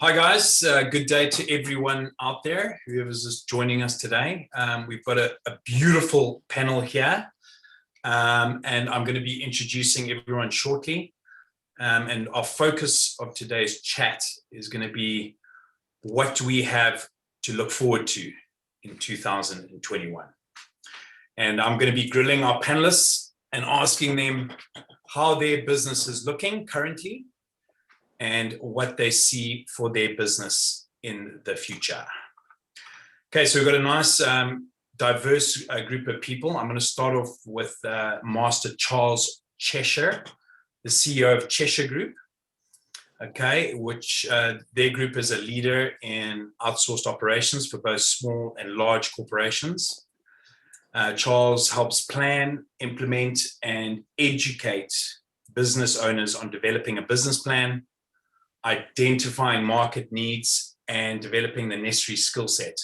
Hi guys, good day to everyone out there, whoever's just joining us today. We've got a beautiful panel here, and I'm going to be introducing everyone shortly. And our focus of today's chat is going to be what we have to look forward to in 2021. And I'm going to be grilling our panelists and asking them how their business is looking currently, and what they see for their business in the future. Okay, so we've got a nice diverse group of people. I'm going to start off with Master Charles Chessher, the CEO of Chessher Group, okay, which their group is a leader in outsourced operations for both small and large corporations. Charles helps plan, implement, and educate business owners on developing a business plan, identifying market needs, and developing the necessary skill set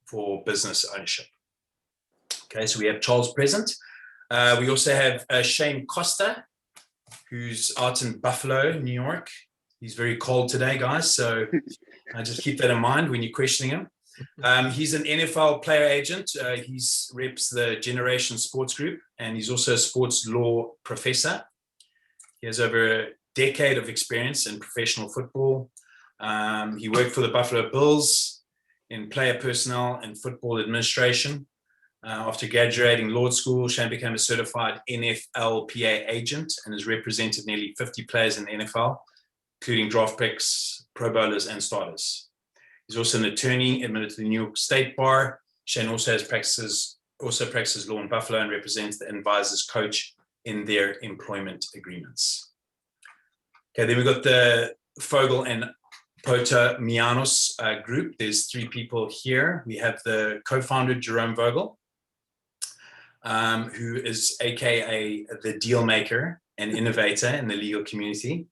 for business ownership. Okay, so we have Charles present. We also have Shane Costa, who's out in Buffalo, New York. He's very cold today, guys, so just keep that in mind when you're questioning him. He's an NFL player agent. He's reps the Generation Sports Group, and he's also a sports law professor. He has over a decade of experience in professional football. He worked for the Buffalo Bills in player personnel and football administration. After graduating law school, Shane became a certified NFLPA agent and has represented nearly 50 players in the NFL, including draft picks, pro bowlers, and starters. He's also an attorney admitted to the New York State Bar. Shane also practices law in Buffalo and represents the advisors coach in their employment agreements. Okay, then we've got the Fogel and Potamianos group. There's three people here. We have the co-founder, Jerome Vogel, who is AKA the deal maker and innovator in the legal community.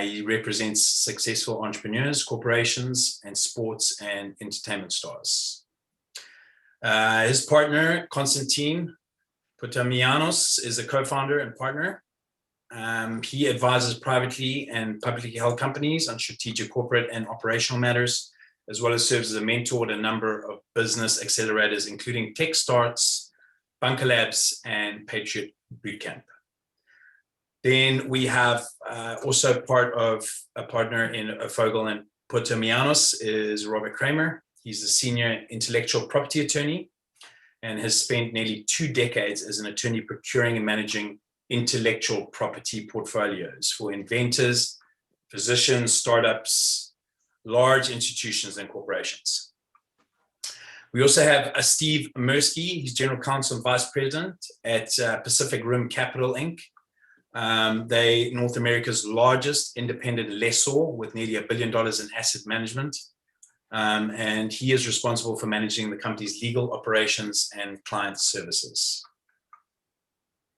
He represents successful entrepreneurs, corporations, and sports and entertainment stars. His partner, Konstantin Potamianos, is a co-founder and partner. He advises privately and publicly held companies on strategic, corporate, and operational matters, as well as serves as a mentor at a number of business accelerators, including TechStarts, Bunker Labs, and Patriot Bootcamp. Then we have also part of a partner in Fogel and Potamianos is Robert Kramer. He's a senior intellectual property attorney and has spent nearly 2 decades as an attorney procuring and managing intellectual property portfolios for inventors, physicians, startups, large institutions, and corporations. We also have Steve Mirsky. He's general counsel and vice president at Pacific Rim Capital, Inc. They North America's largest independent lessor with nearly $1 billion in asset management. And he is responsible for managing the company's legal operations and client services.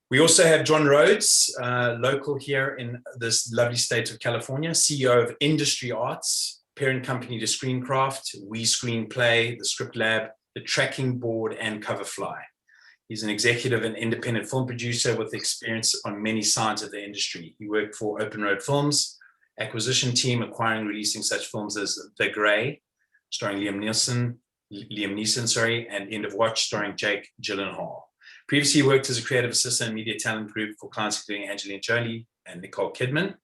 We also have John Rhodes, local here in this lovely state of California, CEO of Industry Arts, parent company to Screencraft, We Screenplay, the Script Lab, the Tracking Board, and Coverfly. He's an executive and independent film producer with experience on many sides of the industry. He worked for Open Road Films, acquisition team, acquiring and releasing such films as The Grey, starring Liam Neeson, and End of Watch, starring Jake Gyllenhaal. Previously, he worked as a creative assistant and media talent group for clients including Angelina Jolie and Nicole Kidman.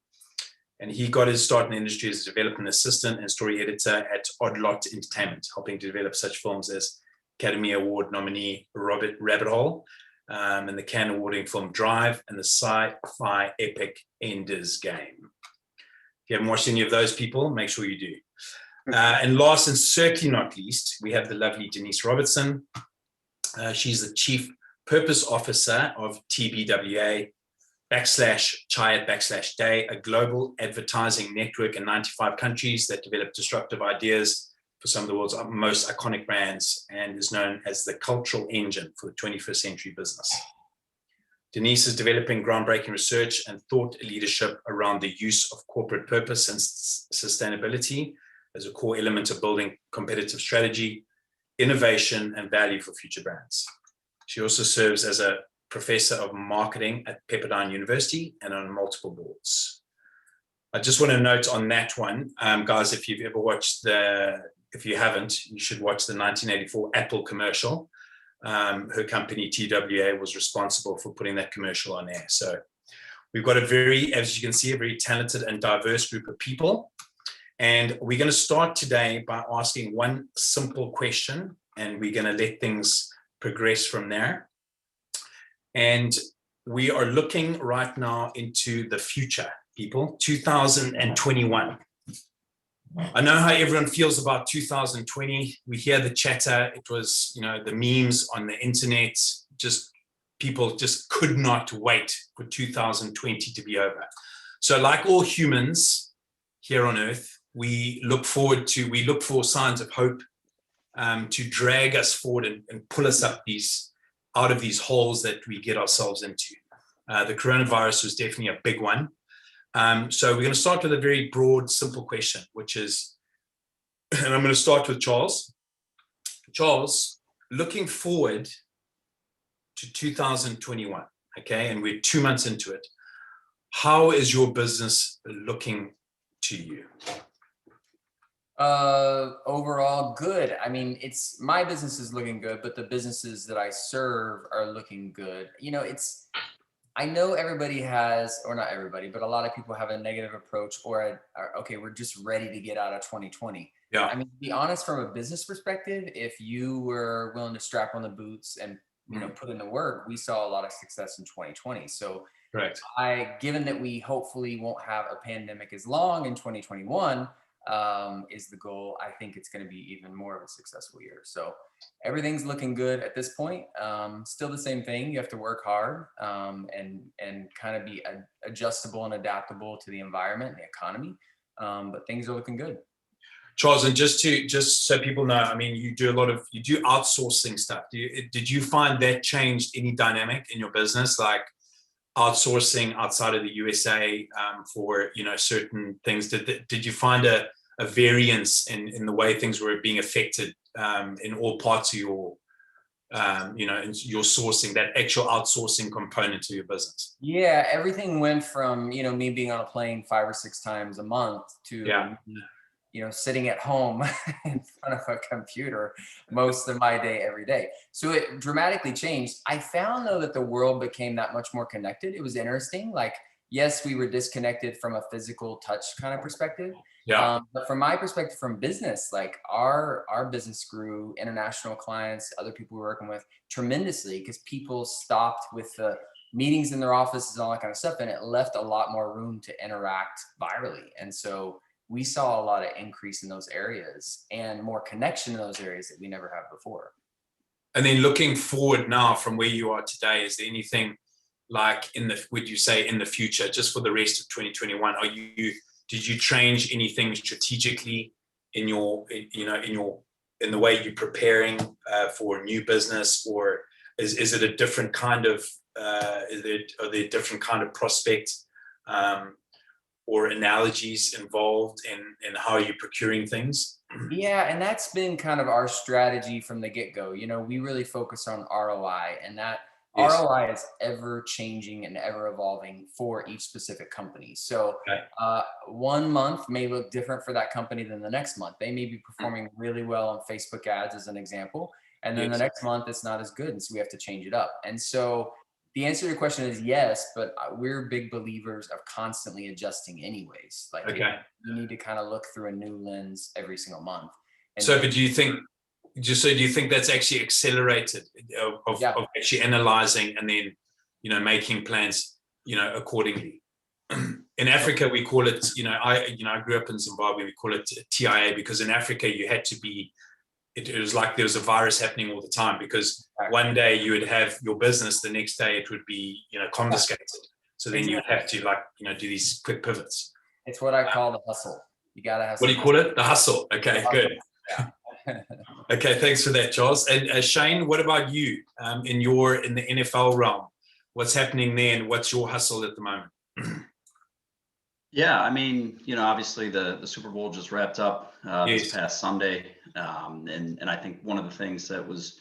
And he got his start in the industry as a development assistant and story editor at Odd Lot Entertainment, helping to develop such films as Academy Award nominee Rabbit Hole, and the Cannes Award-winning film Drive, and the sci-fi epic Ender's Game. If you haven't watched any of those people, make sure you do. And last and certainly not least, we have the lovely Denise Robertson. She's the Chief Purpose Officer of TBWA /Chiat/Day, a global advertising network in 95 countries that develop disruptive ideas for some of the world's most iconic brands and is known as the cultural engine for the 21st century business. Denise is developing groundbreaking research and thought leadership around the use of corporate purpose and sustainability as a core element of building competitive strategy, innovation, and value for future brands. She also serves as a professor of marketing at Pepperdine University and on multiple boards. I just want to note on that one, guys, if you've ever watched if you haven't, you should watch the 1984 Apple commercial. Her company, TWA, was responsible for putting that commercial on air. So we've got as you can see, a very talented and diverse group of people. And we're going to start today by asking one simple question, and we're going to let things progress from there. And we are looking right now into the future, people, 2021. I know how everyone feels about 2020. We hear the chatter. It was, the memes on the internet. People just could not wait for 2020 to be over. So like all humans here on Earth, we look for signs of hope to drag us forward and pull us out of these holes that we get ourselves into. The coronavirus was definitely a big one. So we're going to start with a very broad, simple question, which is, and I'm going to start with Charles. Charles, looking forward to 2021, okay, and we're 2 months into it. How is your business looking to you? Overall good. I mean, my business is looking good, but the businesses that I serve are looking good. I know everybody has, or not everybody, but a lot of people have a negative approach okay, we're just ready to get out of 2020. Yeah. I mean, to be honest, from a business perspective, if you were willing to strap on the boots and, put in the work, we saw a lot of success in 2020. So right. Given that we hopefully won't have a pandemic as long in 2021, is the goal. I think it's going to be even more of a successful year. So everything's looking good at this point. Still the same thing. You have to work hard and kind of be adjustable and adaptable to the environment and the economy. But things are looking good. Charles, and just so people know, I mean, you do outsourcing stuff. Did you find that changed any dynamic in your business, like outsourcing outside of the USA for certain things? Did you find a variance in the way things were being affected in all parts of your in your sourcing, that actual outsourcing component to your business? Yeah, everything went from me being on a plane 5 or 6 times a month to sitting at home in front of a computer most of my day, every day. So it dramatically changed. I found though that the world became that much more connected. It was interesting. Like, yes, we were disconnected from a physical touch kind of perspective. Yeah. But from my perspective, from business, like our business grew, international clients, other people we're working with tremendously, because people stopped with the meetings in their offices and all that kind of stuff. And it left a lot more room to interact virally. And so we saw a lot of increase in those areas and more connection in those areas that we never have before. And then looking forward now from where you are today, is there anything like would you say in the future, just for the rest of 2021, did you change anything strategically in the way you're preparing for a new business, or is it a different kind of are there different kind of prospects or analogies involved in how you're procuring things? Yeah, and that's been kind of our strategy from the get-go. We really focus on ROI, and that yes. ROI is ever changing and ever evolving for each specific company. So okay. 1 month may look different for that company than the next month. They may be performing really well on Facebook ads as an example, and then yes. the next month it's not as good, and so we have to change it up. And so the answer to your question is yes, but we're big believers of constantly adjusting anyways. Like okay. you need to kind of look through a new lens every single month. And so, but do you think that's actually accelerated of actually analyzing and then, making plans, accordingly? In Africa, we call it, I grew up in Zimbabwe, we call it TIA, because in Africa you had to be, it was like there was a virus happening all the time, because one day you would have your business, the next day it would be, confiscated. So then you would have to do these quick pivots. It's what I call the hustle. You got to have. What do you call it? The hustle. Okay, good. Yeah. Okay, thanks for that, Charles. And Shane, what about you in the NFL realm? What's happening there, and what's your hustle at the moment? Yeah, I mean, obviously the Super Bowl just wrapped up yes. this past Sunday. And I think one of the things that was,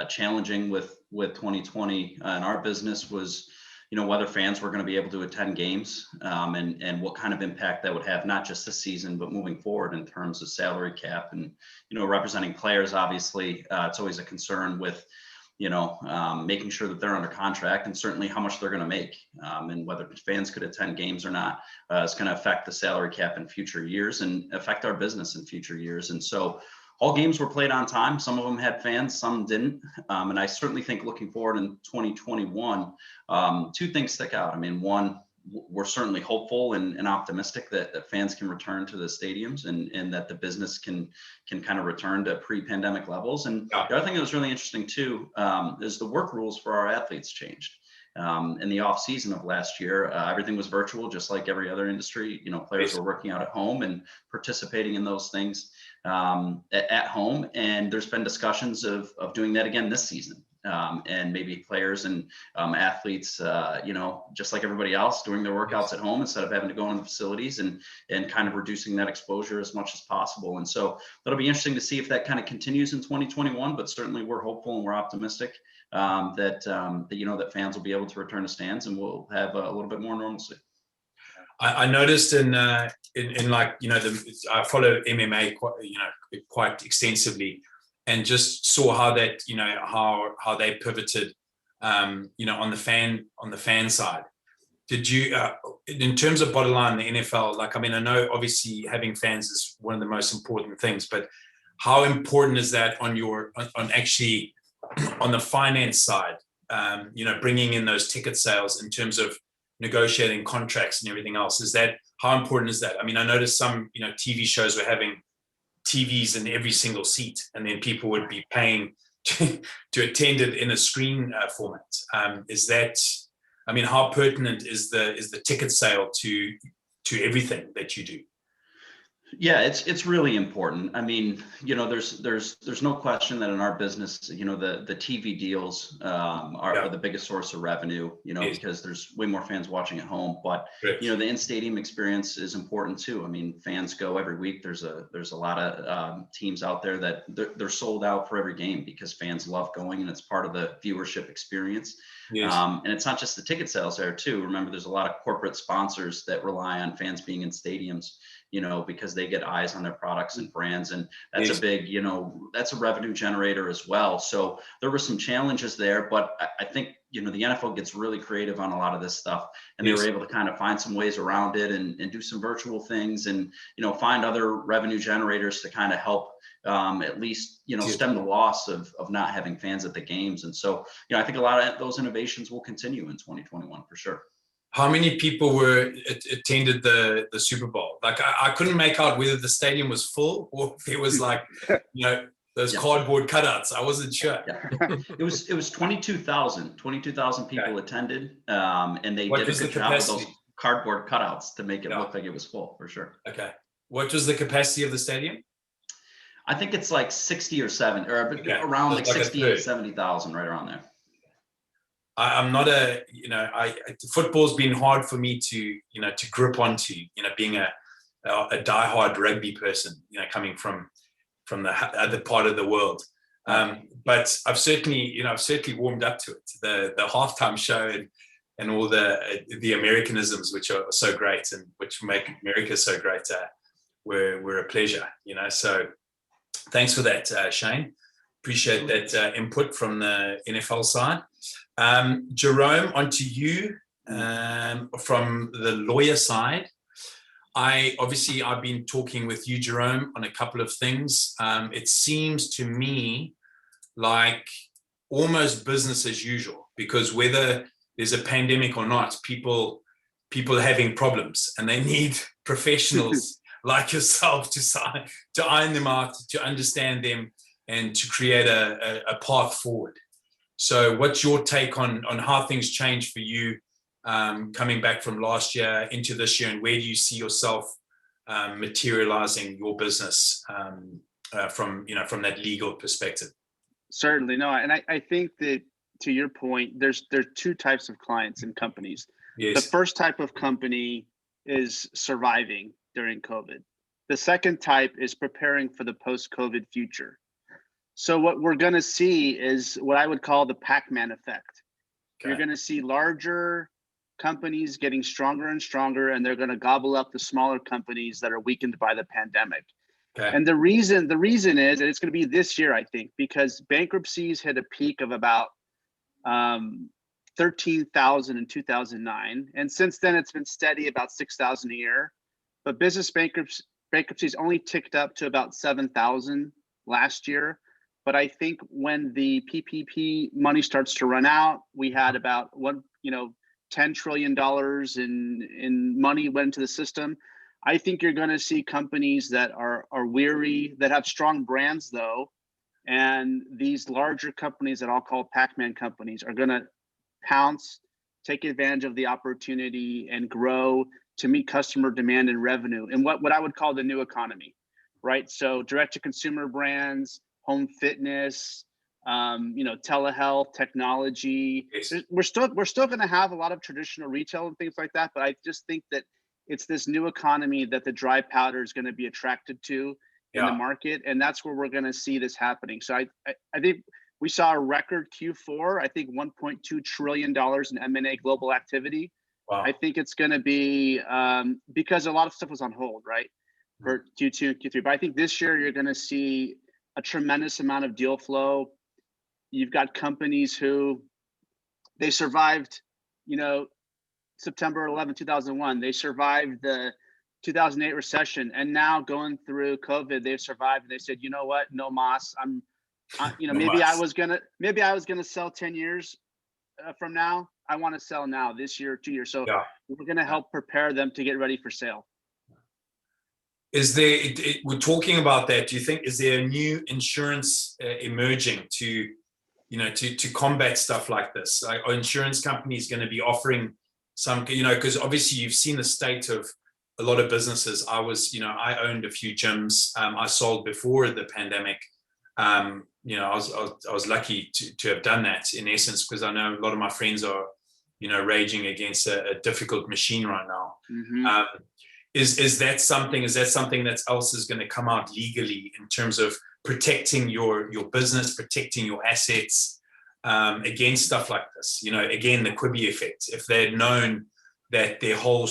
challenging with 2020 in our business was, whether fans were going to be able to attend games, and what kind of impact that would have, not just this season, but moving forward in terms of salary cap and, representing players. Obviously, it's always a concern with, making sure that they're under contract, and certainly how much they're going to make, and whether fans could attend games or not, is going to affect the salary cap in future years and affect our business in future years. And so all games were played on time. Some of them had fans, some didn't. And I certainly think looking forward in 2021, two things stick out. I mean, one, we're certainly hopeful and optimistic that fans can return to the stadiums, and that the business can kind of return to pre-pandemic levels. And the other thing that was really interesting too, is the work rules for our athletes changed. In the off season of last year, everything was virtual, just like every other industry. Players were working out at home and participating in those things at home. And there's been discussions of doing that again this season. And maybe players and athletes, just like everybody else, doing their workouts at home instead of having to go into the facilities, and kind of reducing that exposure as much as possible. And so that'll be interesting to see if that kind of continues in 2021. But certainly we're hopeful and we're optimistic that fans will be able to return to stands, and we'll have a little bit more normalcy. I noticed in I follow MMA quite extensively, and just saw how that how they pivoted on the fan side. Did you in terms of bottom line, the NFL, I know obviously having fans is one of the most important things, but how important is that on actually on the finance side, bringing in those ticket sales in terms of negotiating contracts and everything else? How important is that? I noticed some TV shows were having TVs in every single seat, and then people would be paying to attend it in a screen format. How pertinent is the ticket sale to everything that you do? Yeah, it's really important. There's no question that in our business, the TV deals are the biggest source of revenue, Yes. because there's way more fans watching at home. But Right. the in-stadium experience is important too. Fans go every week. There's a lot of teams out there that they're sold out for every game because fans love going, and it's part of the viewership experience. Yes. And it's not just the ticket sales there too. Remember, there's a lot of corporate sponsors that rely on fans being in stadiums, because they get eyes on their products and brands. And that's Yes. a big, that's a revenue generator as well. So there were some challenges there, but I think, the NFL gets really creative on a lot of this stuff, and Yes. they were able to kind of find some ways around it and do some virtual things, and, find other revenue generators to kind of help at least, stem the loss of not having fans at the games. And so, I think a lot of those innovations will continue in 2021 for sure. How many people attended the Super Bowl? I couldn't make out whether the stadium was full or if it was those cardboard cutouts. I wasn't sure. Yeah. It was 22,000 people attended, and they did a good job with those cardboard cutouts to make it look like it was full for sure. Okay. What was the capacity of the stadium? I think it's like 60 or 70, or around like 60 to 70,000, right around there. I'm not football's been hard for me to grip onto, being a diehard rugby person, coming from the other part of the world. But I've certainly warmed up to it. The halftime show and all the Americanisms, which are so great and which make America so great, were a pleasure, So thanks for that, Shane. Appreciate that input from the NFL side. Jerome, on to you from the lawyer side. I've been talking with you, Jerome, on a couple of things. It seems to me like almost business as usual, because whether there's a pandemic or not, people are having problems, and they need professionals like yourself to iron them out, to understand them, and to create a path forward. So what's your take on how things changed for you coming back from last year into this year, and where do you see yourself materializing your business from that legal perspective? Certainly. No, and I think that, to your point, there's two types of clients and companies. Yes. The first type of company is surviving during COVID. The second type is preparing for the post-COVID future. So what we're going to see is what I would call the Pac-Man effect. Okay. You're going to see larger companies getting stronger and stronger, and they're going to gobble up the smaller companies that are weakened by the pandemic. Okay. And the reason is, and it's going to be this year, I think, because bankruptcies hit a peak of about 13,000 in 2009. And since then, it's been steady about 6,000 a year. But business bankruptcies only ticked up to about 7,000 last year. But I think when the PPP money starts to run out, we had about $10 trillion in money went into the system. I think you're going to see companies that are weary, that have strong brands though, and these larger companies that I'll call Pac-Man companies are going to pounce, take advantage of the opportunity, and grow to meet customer demand and revenue in what I would call the new economy, right? So direct-to-consumer brands, home fitness, telehealth, technology. Yes. We're still going to have a lot of traditional retail and things like that, but I just think that it's this new economy that the dry powder is going to be attracted to in the market, and that's where we're going to see this happening. So I think we saw a record Q4. I think $1.2 trillion in M&A global activity. Wow. I think it's going to be because a lot of stuff was on hold, right, for Q2 and Q3. But I think this year you're going to see a tremendous amount of deal flow. You've got companies who they survived, September 11, 2001. They survived the 2008 recession, and now going through COVID, they've survived. And they said, you know what, no mas. Maybe I was gonna sell 10 years from now. I want to sell now, this year, 2 years. So we're going to help prepare them to get ready for sale. Is there? We're talking about that. Do you think is there a new insurance emerging to combat stuff like this? Like, are insurance companies going to be offering some, because obviously you've seen the state of a lot of businesses. I owned a few gyms. I sold before the pandemic. I was lucky to have done that in essence, because I know a lot of my friends are, raging against a difficult machine right now. Mm-hmm. Is that something that else is going to come out legally in terms of protecting your business, protecting your assets against stuff like this? Again, the Quibi effect. If they'd known that their whole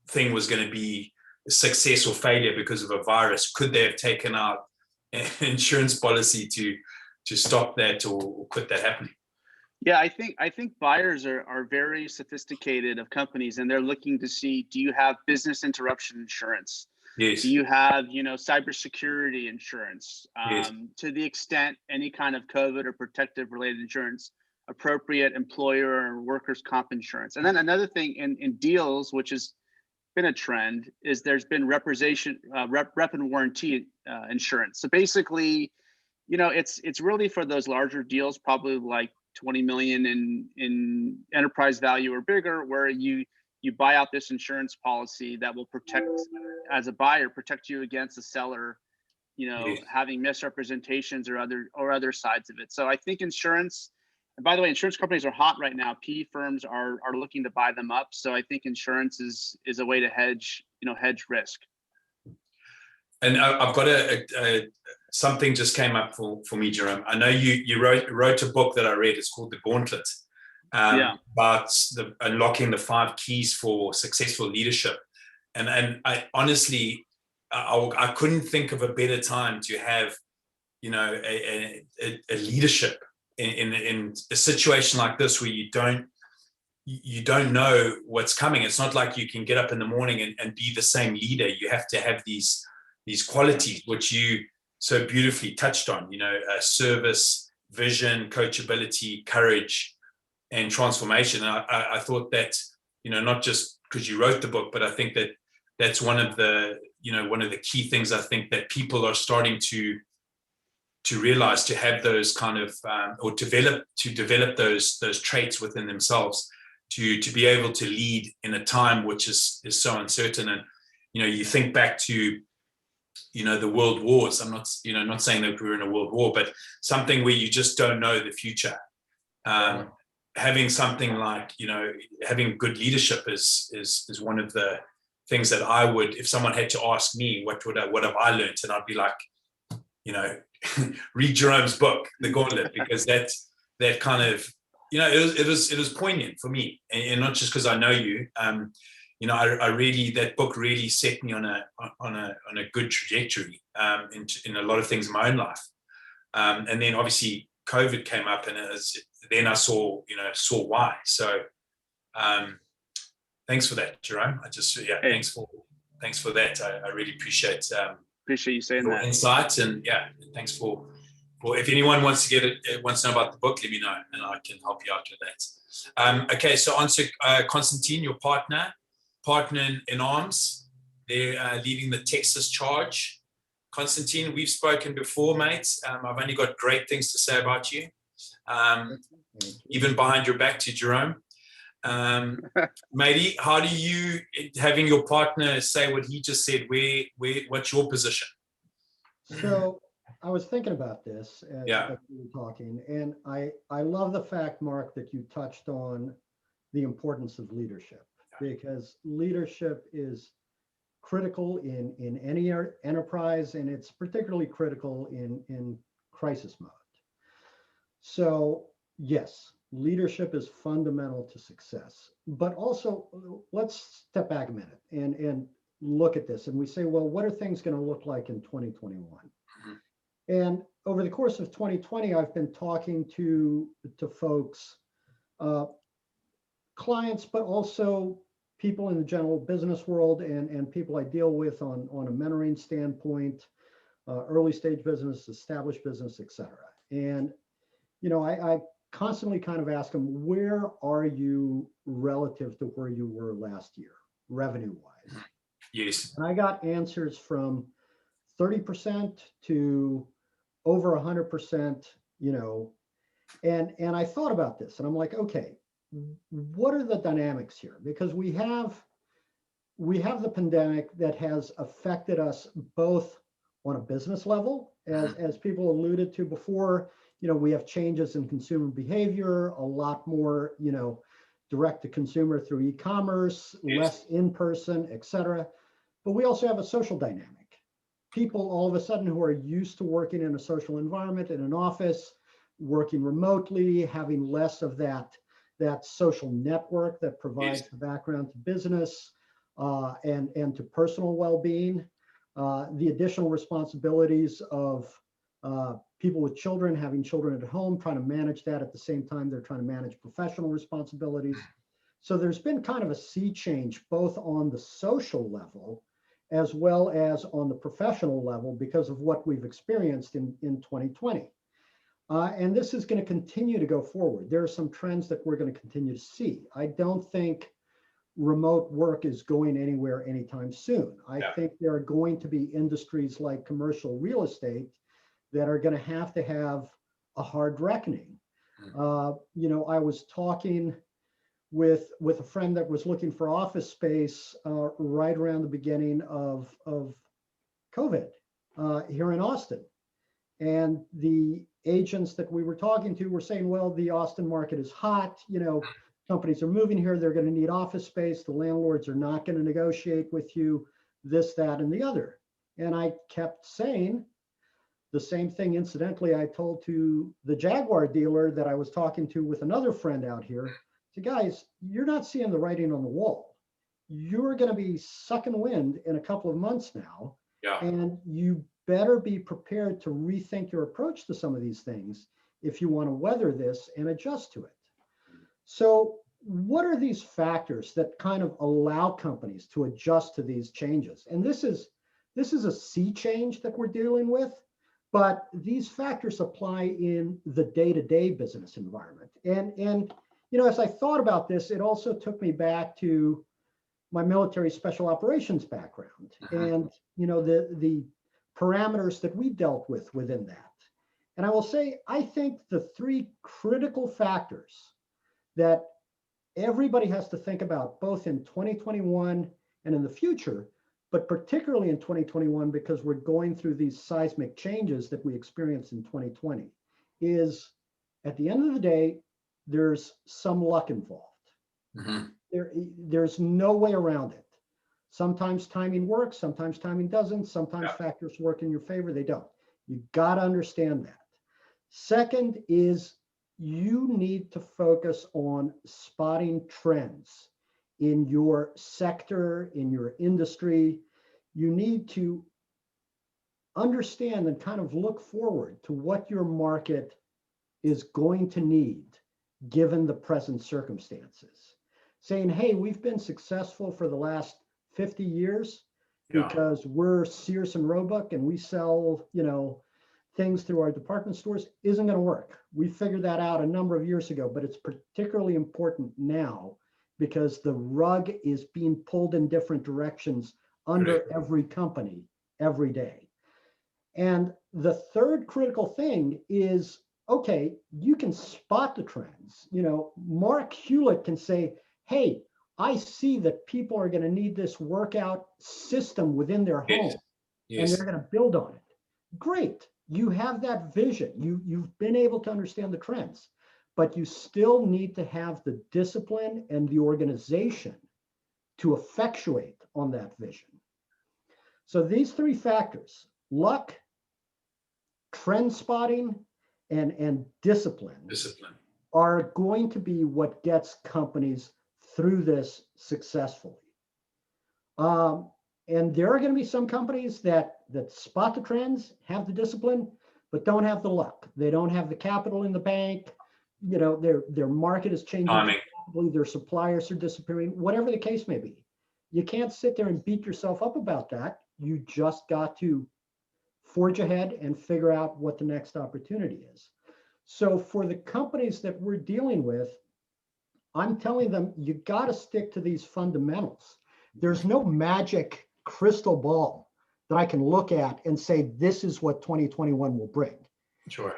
thing was going to be a success or failure because of a virus, could they have taken out an insurance policy to stop that or quit that happening? Yeah, I think buyers are very sophisticated of companies, and they're looking to see, do you have business interruption insurance? Yes. Do you have, cybersecurity insurance? Yes. To the extent any kind of COVID or protective related insurance, appropriate employer or workers' comp insurance. And then another thing in deals, which has been a trend, is there's been rep and warranty insurance. So basically, it's really for those larger deals, probably like 20 million in enterprise value or bigger, where you buy out this insurance policy that will protect, as a buyer, protect you against the seller, having misrepresentations or other sides of it. So I think insurance, and by the way, insurance companies are hot right now. PE firms are looking to buy them up. So I think insurance is a way to hedge risk. And I've got something just came up for me, Jerome. I know you wrote a book that I read. It's called The Gauntlet, about unlocking the 5 keys for successful leadership. And I honestly, I couldn't think of a better time to have, a leadership in a situation like this, where you don't know what's coming. It's not like you can get up in the morning and be the same leader. You have to have these qualities, which you so beautifully touched on, service, vision, coachability, courage, and transformation. And I thought that, not just because you wrote the book, but I think that that's one of the key things I think that people are starting to realize, to have those kind of, or develop those traits within themselves, to be able to lead in a time which is so uncertain. And, you think back to, the world wars. I'm not saying that we're in a world war, but something where you just don't know the future. Having something like, having good leadership is one of the things that I would, if someone had to ask me, what have I learned? And I'd be like, read Jerome's book, The Gauntlet, because that kind of it was poignant for me, and not just because I know you. I really, that book really set me on a good trajectory in a lot of things in my own life. And then obviously COVID came up, and then I saw why. So thanks for that, Jerome. Thanks for that. I really appreciate you saying your that insight, and thanks for if anyone wants to wants to know about the book, let me know and I can help you out with that. Okay, so on to Constantine, your partner in arms. They're leading the Texas charge. Constantine, we've spoken before, mates. I've only got great things to say about you, even behind your back to Jerome. Matey, how do you, having your partner say what he just said, what's your position? So I was thinking about this as we were talking, and I love the fact, Mark, that you touched on the importance of leadership, because leadership is critical in any enterprise, and it's particularly critical in crisis mode. So yes, leadership is fundamental to success, but also let's step back a minute and look at this, and we say, well, what are things going to look like in 2021? And over the course of 2020, I've been talking to folks, clients, but also people in the general business world and people I deal with on a mentoring standpoint, early stage business, established business, et cetera. And, I constantly kind of ask them, where are you relative to where you were last year, revenue-wise? Yes. And I got answers from 30% to over 100%, and I thought about this, and I'm like, okay, what are the dynamics here? Because we have the pandemic that has affected us both on a business level, as people alluded to before. We have changes in consumer behavior, a lot more, direct to consumer through e-commerce, less in person, et cetera. But we also have a social dynamic. People all of a sudden who are used to working in a social environment, in an office, working remotely, having less of that social network that provides the background to business and to personal well-being. The additional responsibilities of people with children, having children at home, trying to manage that at the same time they're trying to manage professional responsibilities. So there's been kind of a sea change, both on the social level as well as on the professional level, because of what we've experienced in 2020. And this is going to continue to go forward. There are some trends that we're going to continue to see. I don't think remote work is going anywhere anytime soon. I think there are going to be industries like commercial real estate that are going to have a hard reckoning. I was talking with a friend that was looking for office space right around the beginning of COVID here in Austin. And the agents that we were talking to were saying, well, the Austin market is hot, companies are moving here, they're going to need office space, the landlords are not going to negotiate with you, this, that, and the other. And I kept saying the same thing, incidentally, I told to the Jaguar dealer that I was talking to with another friend out here. So guys, you're not seeing the writing on the wall. You're going to be sucking wind in a couple of months now. And you better be prepared to rethink your approach to some of these things if you want to weather this and adjust to it. So what are these factors that kind of allow companies to adjust to these changes? And this is a sea change that we're dealing with, but these factors apply in the day-to-day business environment. And as I thought about this, it also took me back to my military special operations background and the parameters that we dealt with within that. And I will say, I think the three critical factors that everybody has to think about, both in 2021 and in the future, but particularly in 2021, because we're going through these seismic changes that we experienced in 2020, is at the end of the day, there's some luck involved. There's no way around it. Sometimes timing works, sometimes timing doesn't, sometimes factors work in your favor, they don't. You got to understand that. Second is you need to focus on spotting trends in your sector, in your industry. You need to understand and kind of look forward to what your market is going to need given the present circumstances. Saying, hey, we've been successful for the last 50 years because we're Sears and Roebuck and we sell, things through our department stores, isn't going to work. We figured that out a number of years ago, but it's particularly important now because the rug is being pulled in different directions under every company every day. And the third critical thing is, okay, you can spot the trends. Mark Hewlett can say, hey, I see that people are going to need this workout system within their home, and they're going to build on it. Great. You have that vision. You've been able to understand the trends, but you still need to have the discipline and the organization to effectuate on that vision. So these three factors, luck, trend spotting, and discipline are going to be what gets companies through this successfully. And there are going to be some companies that spot the trends, have the discipline, but don't have the luck. They don't have the capital in the bank. Their market is changing. Their suppliers are disappearing, whatever the case may be. You can't sit there and beat yourself up about that. You just got to forge ahead and figure out what the next opportunity is. So for the companies that we're dealing with, I'm telling them, you got to stick to these fundamentals. There's no magic crystal ball that I can look at and say, this is what 2021 will bring. Sure.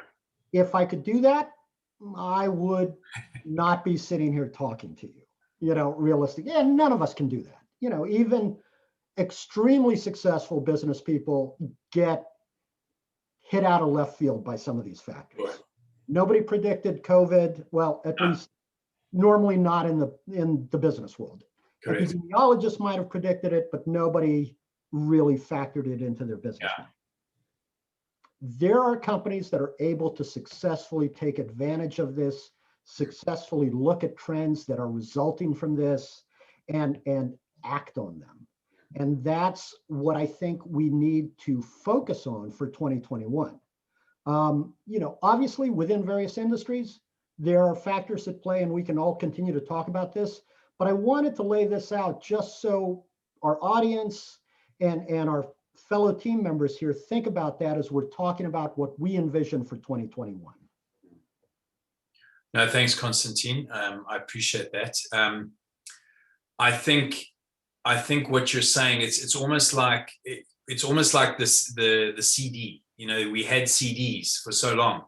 If I could do that, I would not be sitting here talking to you, realistically. And none of us can do that. Even extremely successful business people get hit out of left field by some of these factors. Sure. Nobody predicted COVID. Well, at least normally not in the business world. Correct. Epidemiologists might have predicted it, but nobody really factored it into their business. Yeah. There are companies that are able to successfully take advantage of this, successfully look at trends that are resulting from this, and act on them. And that's what I think we need to focus on for 2021. Obviously within various industries, there are factors at play, and we can all continue to talk about this. But I wanted to lay this out just so our audience and our fellow team members here think about that as we're talking about what we envision for 2021. No, thanks, Constantine. I appreciate that. I think what you're saying, it's almost like this the CD. We had CDs for so long,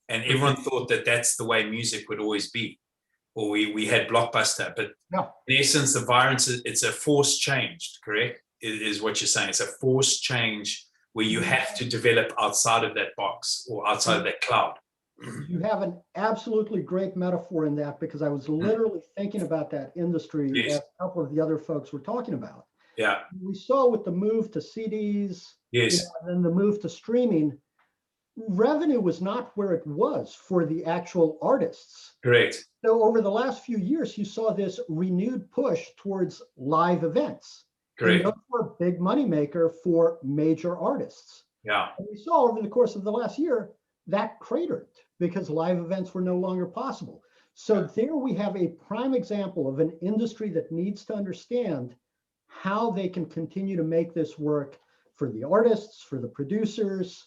and everyone thought that that's the way music would always be. Or we had Blockbuster, but in essence, the virus, it's a forced change, correct? Is what you're saying. It's a forced change where you have to develop outside of that box or outside of that cloud. You have an absolutely great metaphor in that, because I was literally thinking about that industry as a couple of the other folks were talking about. Yeah. We saw with the move to CDs, and then the move to streaming, revenue was not where it was for the actual artists. Correct. So over the last few years, you saw this renewed push towards live events. Correct. And those were a big moneymaker for major artists. Yeah. And we saw over the course of the last year that cratered because live events were no longer possible. So there we have a prime example of an industry that needs to understand how they can continue to make this work for the artists, for the producers,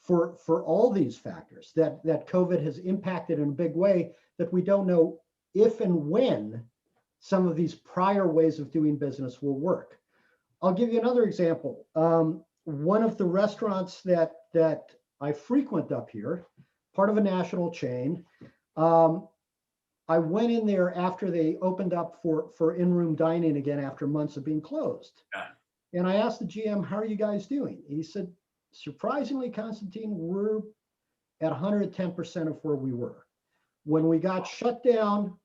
for all these factors that COVID has impacted in a big way, that we don't know if and when some of these prior ways of doing business will work. I'll give you another example. One of the restaurants that I frequent up here, part of a national chain, I went in there after they opened up for in-room dining again after months of being closed. Yeah. And I asked the GM, how are you guys doing? He said, surprisingly, Constantine, we're at 110% of where we were. When we got shut down,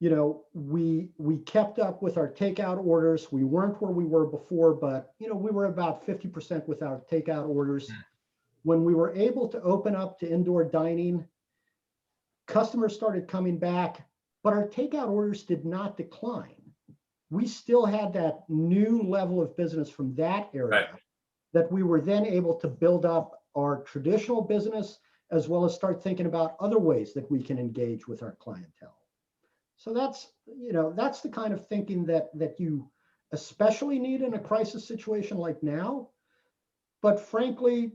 we kept up with our takeout orders. We weren't where we were before, but we were about 50% with our takeout orders. When we were able to open up to indoor dining, customers started coming back, but our takeout orders did not decline. We still had that new level of business from that area that we were then able to build up our traditional business, as well as start thinking about other ways that we can engage with our clientele. So that's the kind of thinking that you especially need in a crisis situation like now. But frankly,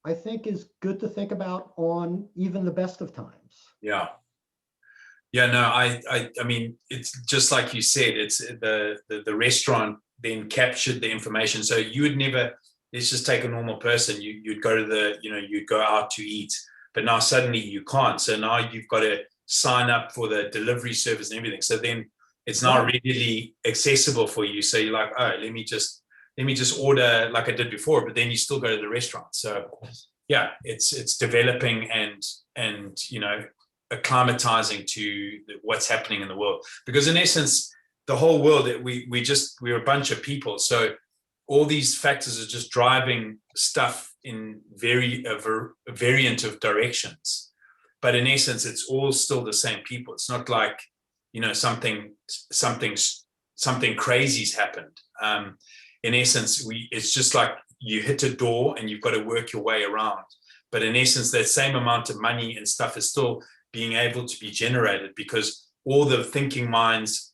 I think is good to think about on even the best of times. Yeah. Yeah, no, I mean, it's just like you said, it's the restaurant then captured the information. So you would never, let's just take a normal person, you'd go to you'd go out to eat, but now suddenly you can't. So now you've got to sign up for the delivery service and everything. So then it's not readily accessible for you. So you're like, oh, let me just order like I did before, but then you still go to the restaurant. So yeah, it's developing and acclimatizing to what's happening in the world, because in essence the whole world, we're a bunch of people, so all these factors are just driving stuff in a variant of directions, but in essence it's all still the same people. It's not like something crazy's happened. In essence, it's just like you hit a door and you've got to work your way around, but in essence that same amount of money and stuff is still being able to be generated, because all the thinking minds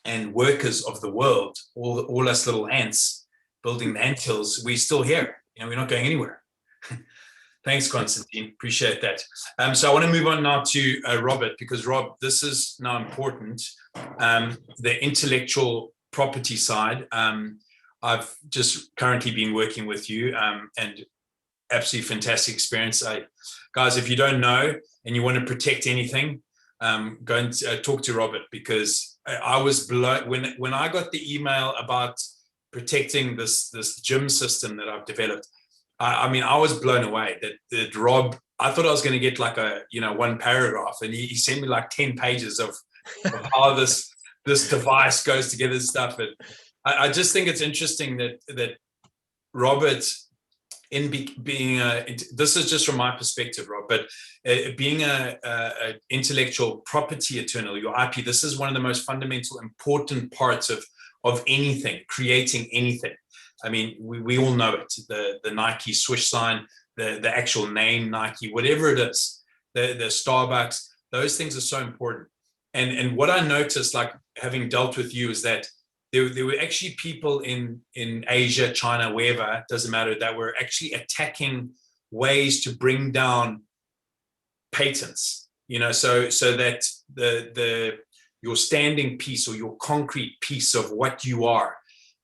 and workers of the world, all us little ants building the anthills, we're still here. We're not going anywhere. Thanks, Constantine. Appreciate that. So I want to move on now to Robert, because Rob, this is now important. The intellectual property side. I've just currently been working with you, and absolutely fantastic experience. Guys, if you don't know and you want to protect anything, go and talk to Robert, because I was blown when I got the email about protecting this gym system that I've developed. I mean, I was blown away that Rob, I thought I was going to get like a one paragraph, and he sent me like 10 pages of how this device goes together and stuff. And I just think it's interesting that Robert, being this is just from my perspective, Rob, but being a intellectual property attorney, your IP, this is one of the most fundamental, important parts of anything, creating anything. I mean, we all know it, the Nike swoosh sign, the actual name Nike, whatever it is, the Starbucks, those things are so important. And what I noticed, like having dealt with you, is that there were actually people in Asia, China, wherever, doesn't matter, that were actually attacking ways to bring down patents, so that your standing piece or your concrete piece of what you are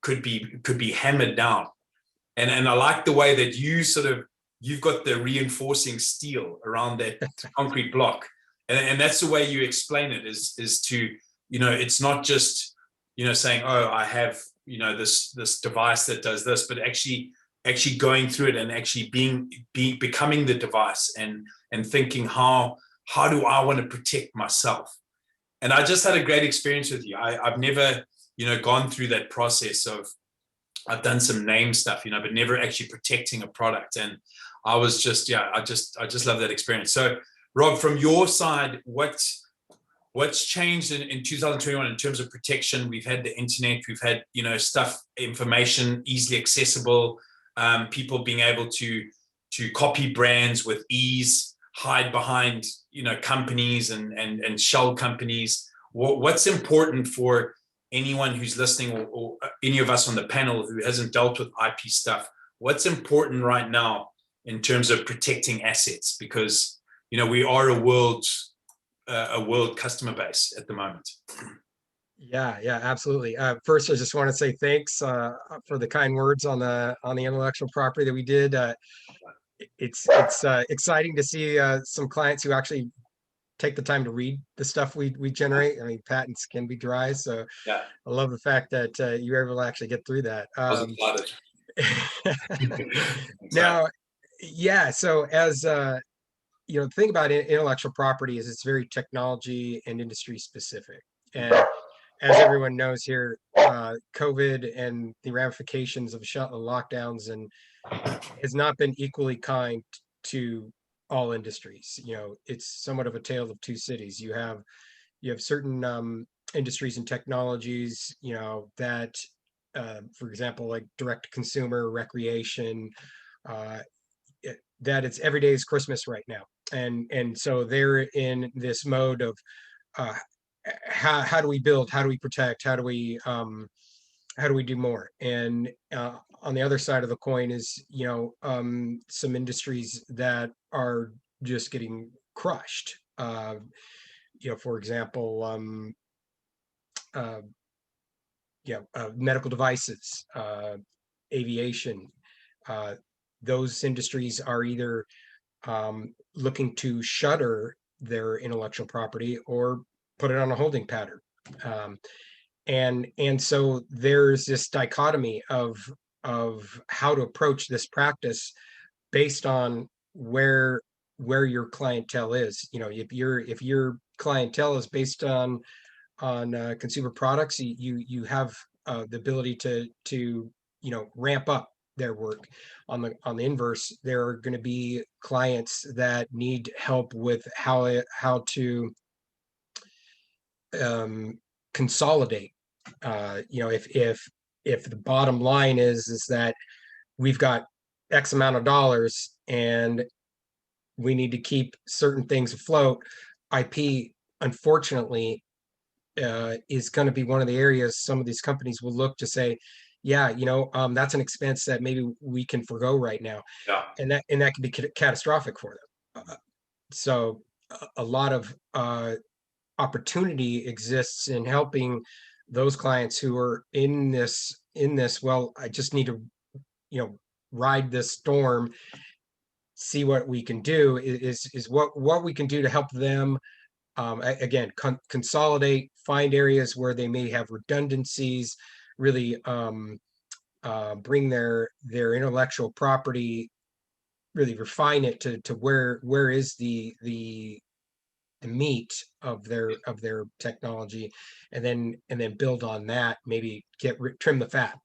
could be hammered down. And I like the way that you've got the reinforcing steel around that concrete block. And that's the way you explain it, is to, it's not just, saying, oh, I have, this device that does this, but actually going through it and actually becoming the device and thinking, how do I want to protect myself? And I just had a great experience with you. I've never, gone through that process of, I've done some name stuff, but never actually protecting a product. And I was just, I just love that experience. So Rob, from your side, what's changed in 2021 in terms of protection? We've had the internet, we've had, information easily accessible, people being able to copy brands with ease, hide behind, companies and shell companies. What's important for anyone who's listening, or any of us on the panel who hasn't dealt with IP stuff? What's important right now in terms of protecting assets? Because, we are a world customer base at the moment. Yeah, absolutely. First, I just want to say thanks for the kind words on the intellectual property that we did. It's exciting to see some clients who actually take the time to read the stuff we generate. I mean, patents can be dry, so yeah. I love the fact that you were able to actually get through that. Now, yeah. So as the thing about intellectual property is it's very technology and industry specific. And as everyone knows here, COVID and the ramifications of lockdowns and has not been equally kind to all industries. It's somewhat of a tale of two cities. You have certain industries and technologies, that, for example, like direct to consumer, recreation, that it's every day is Christmas right now, and so they're in this mode of how do we build, how do we protect, how do we do more? And on the other side of the coin is, some industries that are just getting crushed. For example, medical devices, aviation. Those industries are either looking to shutter their intellectual property or put it on a holding pattern. And so there's this dichotomy of how to approach this practice based on where your clientele is. If your clientele is based on consumer products, you have the ability to ramp up their work. On the inverse, there are going to be clients that need help with how to consolidate. If the bottom line is that we've got X amount of dollars and we need to keep certain things afloat, IP, unfortunately, is going to be one of the areas some of these companies will look to say, yeah, that's an expense that maybe we can forgo right now. Yeah. And that can be catastrophic for them. So a lot of opportunity exists in helping those clients who are in this, well, I just need to, ride this storm, see what we can do, is what we can do to help them, again, consolidate, find areas where they may have redundancies, really bring their intellectual property, really refine it to where is the meat of their technology, and then build on that, maybe trim the fat.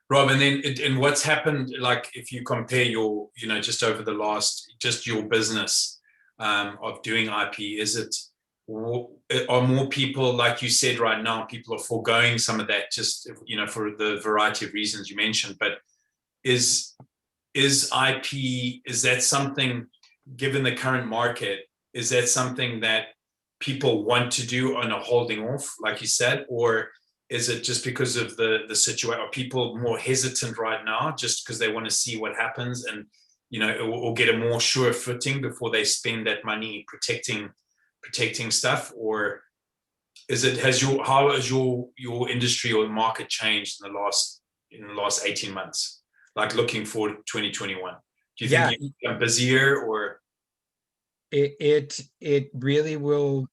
Rob, and then and what's happened, like if you compare your, just over the last, just your business of doing IP, are more people, like you said, right now, people are foregoing some of that, just, for the variety of reasons you mentioned, but is IP, is that something, given the current market, is that something that people want to do on a holding off, like you said, or is it just because of the situation? Are people more hesitant right now just because they want to see what happens and, or get a more sure footing before they spend that money protecting stuff? Or how has your industry or market changed in the last 18 months? Like looking forward to 2021, do you think you're become busier, or? It really will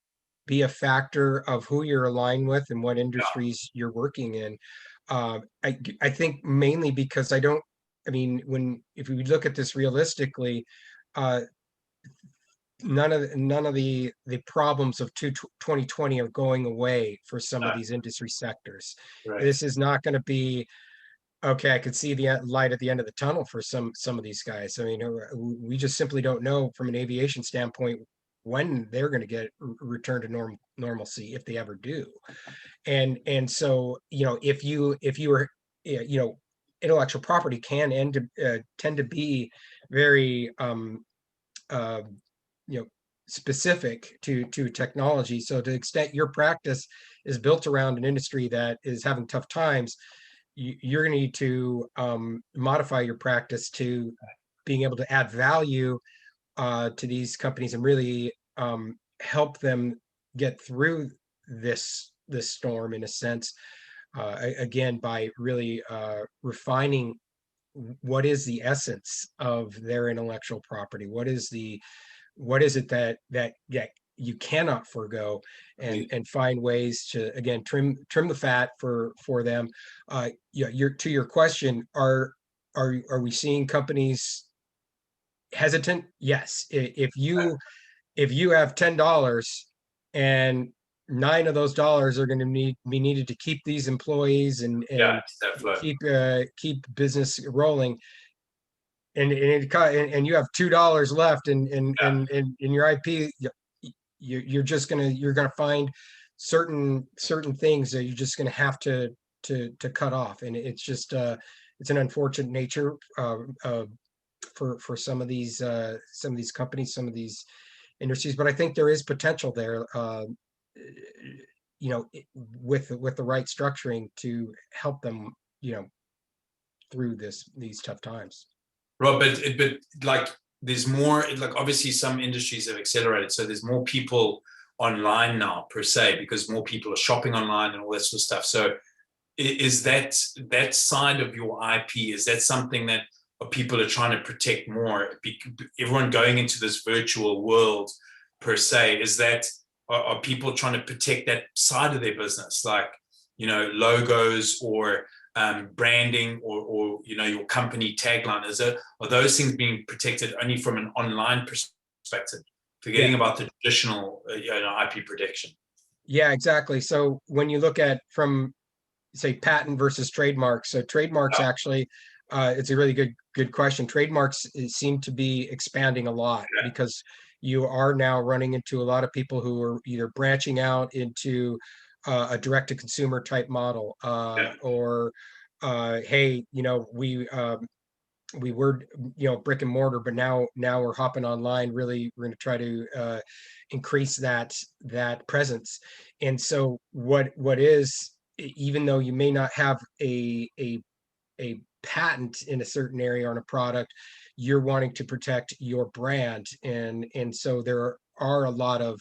be a factor of who you're aligned with and what industries you're working in. I think mainly because if we look at this realistically, none of the problems of 2020 are going away for some of these industry sectors. Right. This is not going to be, okay, I could see the light at the end of the tunnel for some of these guys. We just simply don't know from an aviation standpoint when they're going to get returned to normalcy, if they ever do. And so, if you are, intellectual property can tend to be very specific to technology. So to the extent your practice is built around an industry that is having tough times, you're going to need to modify your practice to being able to add value to these companies and really help them get through this storm, in a sense, again, by really refining what is the essence of their intellectual property, what is it that you cannot forego, and find ways to, again, trim the fat for them. To your question, are we seeing companies hesitant? Yes. If you have $10 and $9 of those dollars are going to be needed to keep these employees and keep business rolling, and you have $2 left in your IP, you're gonna find certain things that you're just gonna have to cut off, and it's just it's an unfortunate nature for some of these companies, some of these industries, but I think there is potential there, with the right structuring to help them, through these tough times. Rob, but like there's more, like obviously some industries have accelerated, so there's more people online now per se, because more people are shopping online and all that sort of stuff. So is that side of your IP, is that something that people are trying to protect more? Everyone going into this virtual world per se, is that, are people trying to protect that side of their business, like, logos or branding or your company tagline? Are those things being protected only from an online perspective, forgetting about the traditional IP protection? Yeah, exactly. So when you look at from, say, patent versus trademarks, so trademarks actually, it's a really good question. Trademarks seem to be expanding a lot because you are now running into a lot of people who are either branching out into a direct-to-consumer type model, or hey, we were brick and mortar, but now we're hopping online. Really, we're going to try to increase that presence. And so what is, even though you may not have a patent in a certain area on a product, you're wanting to protect your brand, and so there are a lot of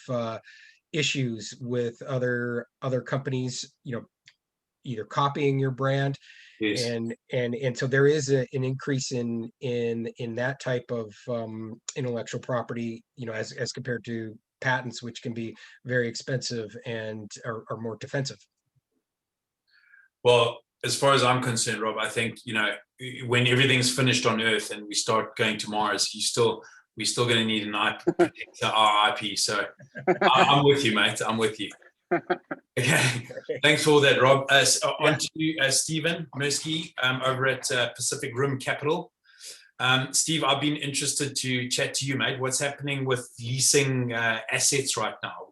issues with other companies, either copying your brand. Yes. And so there is an increase in that type of intellectual property, as compared to patents, which can be very expensive and are more defensive. Well, as far as I'm concerned, Rob, I think, when everything's finished on Earth and we start going to Mars, we're still going to need an IP to protect our IP. So I'm with you, mate. I'm with you. Okay. Thanks for all that, Rob. On to Stephen Mirsky over at Pacific Rim Capital. Steve, I've been interested to chat to you, mate. What's happening with leasing assets right now?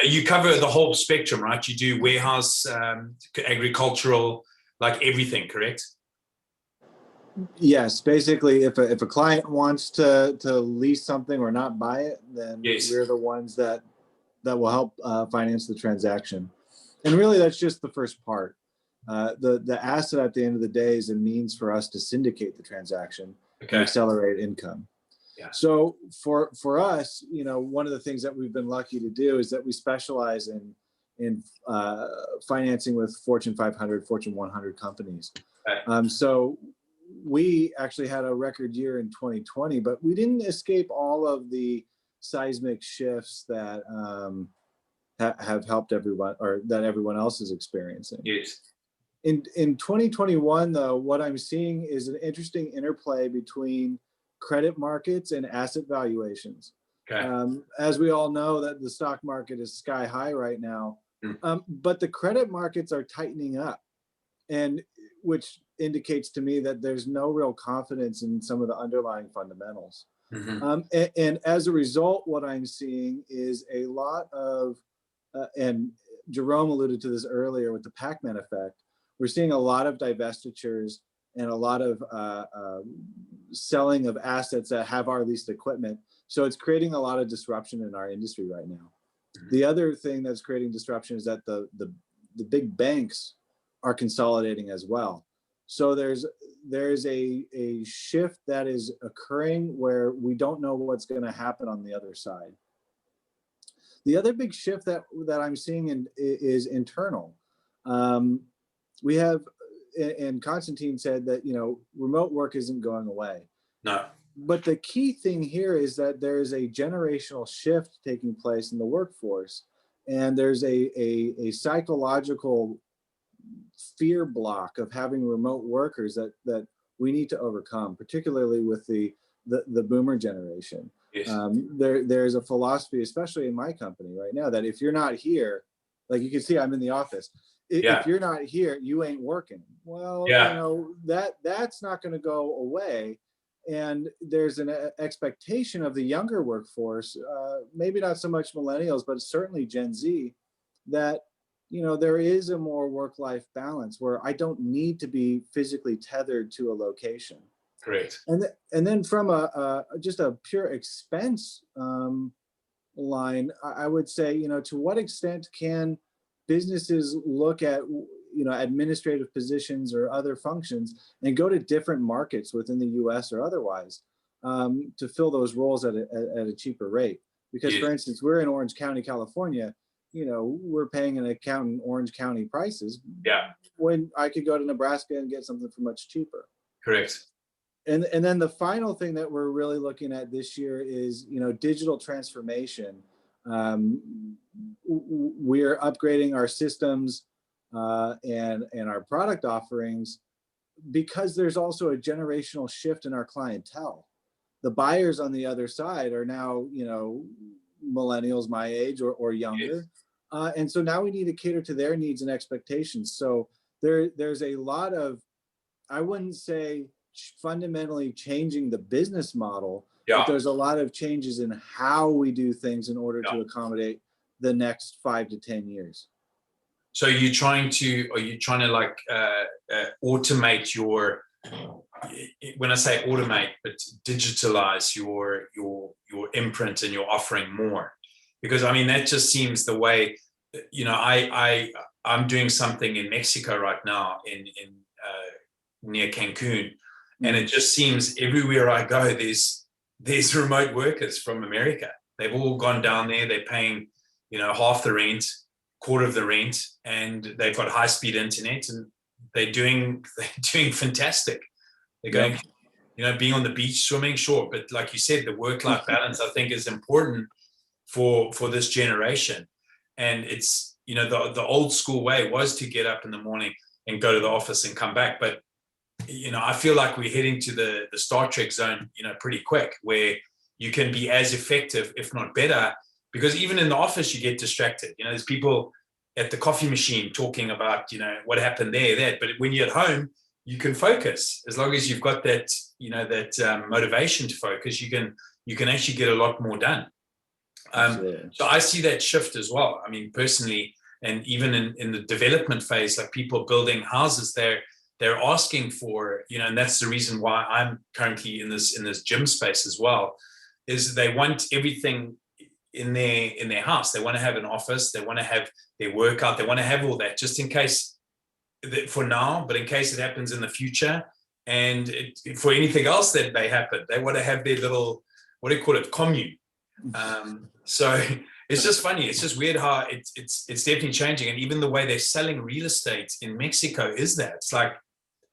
You cover the whole spectrum, right? You do warehouse, agricultural, like everything, correct? Yes, basically, if a client wants to lease something or not buy it, then we're the ones that will help finance the transaction. And really, that's just the first part. The asset at the end of the day is a means for us to syndicate the transaction and accelerate income. Yeah. So for us, one of the things that we've been lucky to do is that we specialize in financing with Fortune 500, Fortune 100 companies. Okay. So we actually had a record year in 2020, but we didn't escape all of the seismic shifts that have helped everyone, or that everyone else is experiencing. Yes. In 2021, though, what I'm seeing is an interesting interplay between credit markets and asset valuations. Okay. As we all know, that the stock market is sky high right now, but the credit markets are tightening up, and which indicates to me that there's no real confidence in some of the underlying fundamentals. Mm-hmm. And as a result, what I'm seeing is a lot of, and Jerome alluded to this earlier with the Pac-Man effect, we're seeing a lot of divestitures and a lot of selling of assets that have our leased equipment. So it's creating a lot of disruption in our industry right now. Mm-hmm. The other thing that's creating disruption is that the big banks are consolidating as well. So there's a shift that is occurring where we don't know what's going to happen on the other side. The other big shift that I'm seeing is internal. We have, and Constantine said that, remote work isn't going away. No. But the key thing here is that there's a generational shift taking place in the workforce, and there's a psychological fear block of having remote workers that we need to overcome, particularly with the boomer generation. Yes. There's a philosophy, especially in my company right now, that if you're not here, like you can see, I'm in the office. If you're not here, you ain't working. Well, that's not going to go away. and there's an expectation of the younger workforce, maybe not so much millennials, but certainly Gen Z, that, you know, there is a more work-life balance where I don't need to be physically tethered to a location. Correct. And then from just a pure expense line, I would say, you know, to what extent can businesses look at, you know, administrative positions or other functions and go to different markets within the US or otherwise to fill those roles at a cheaper rate? Because for instance, we're in Orange County, California, you know, we're paying an accountant Orange County prices. Yeah. When I could go to Nebraska and get something for much cheaper. Correct. And then the final thing that we're really looking at this year is, you know, digital transformation. We're upgrading our systems and our product offerings because there's also a generational shift in our clientele. The buyers on the other side are now, you know, millennials my age or younger. And so now we need to cater to their needs and expectations. So there's a lot of, I wouldn't say fundamentally changing the business model, but there's a lot of changes in how we do things in order to accommodate the next 5 to 10 years. So are you trying to like automate your, when I say automate, but digitalize your imprint and your offering more? Because I mean, that just seems the way, you know, I'm doing something in Mexico right now in near Cancun, and it just seems everywhere I go, there's remote workers from America. They've all gone down there. They're paying, you know, half the rent, quarter of the rent, and they've got high-speed internet, and they're doing fantastic. They're going, you know, being on the beach, swimming, sure, but like you said, the work-life balance I think is important for this generation. And it's, you know, the old school way was to get up in the morning and go to the office and come back, but you know, I feel like we're heading to the Star Trek zone, you know, pretty quick, where you can be as effective, if not better, because even in the office, you get distracted. You know, there's people at the coffee machine talking about, you know, what happened there, that. But when you're at home, you can focus. As long as you've got that, you know, that motivation to focus, you can actually get a lot more done. So I see that shift as well. I mean, personally, and even in the development phase, like people building houses, they're asking for, you know, and that's the reason why I'm currently in this gym space as well, is they want everything in their house. They want to have an office, they want to have their workout, they want to have all that just in case for now, but in case it happens in the future, and for anything else that may happen, they want to have their little, what do you call it, commune. So it's just funny. It's just weird how it's definitely changing. And even the way they're selling real estate in Mexico is that it's like,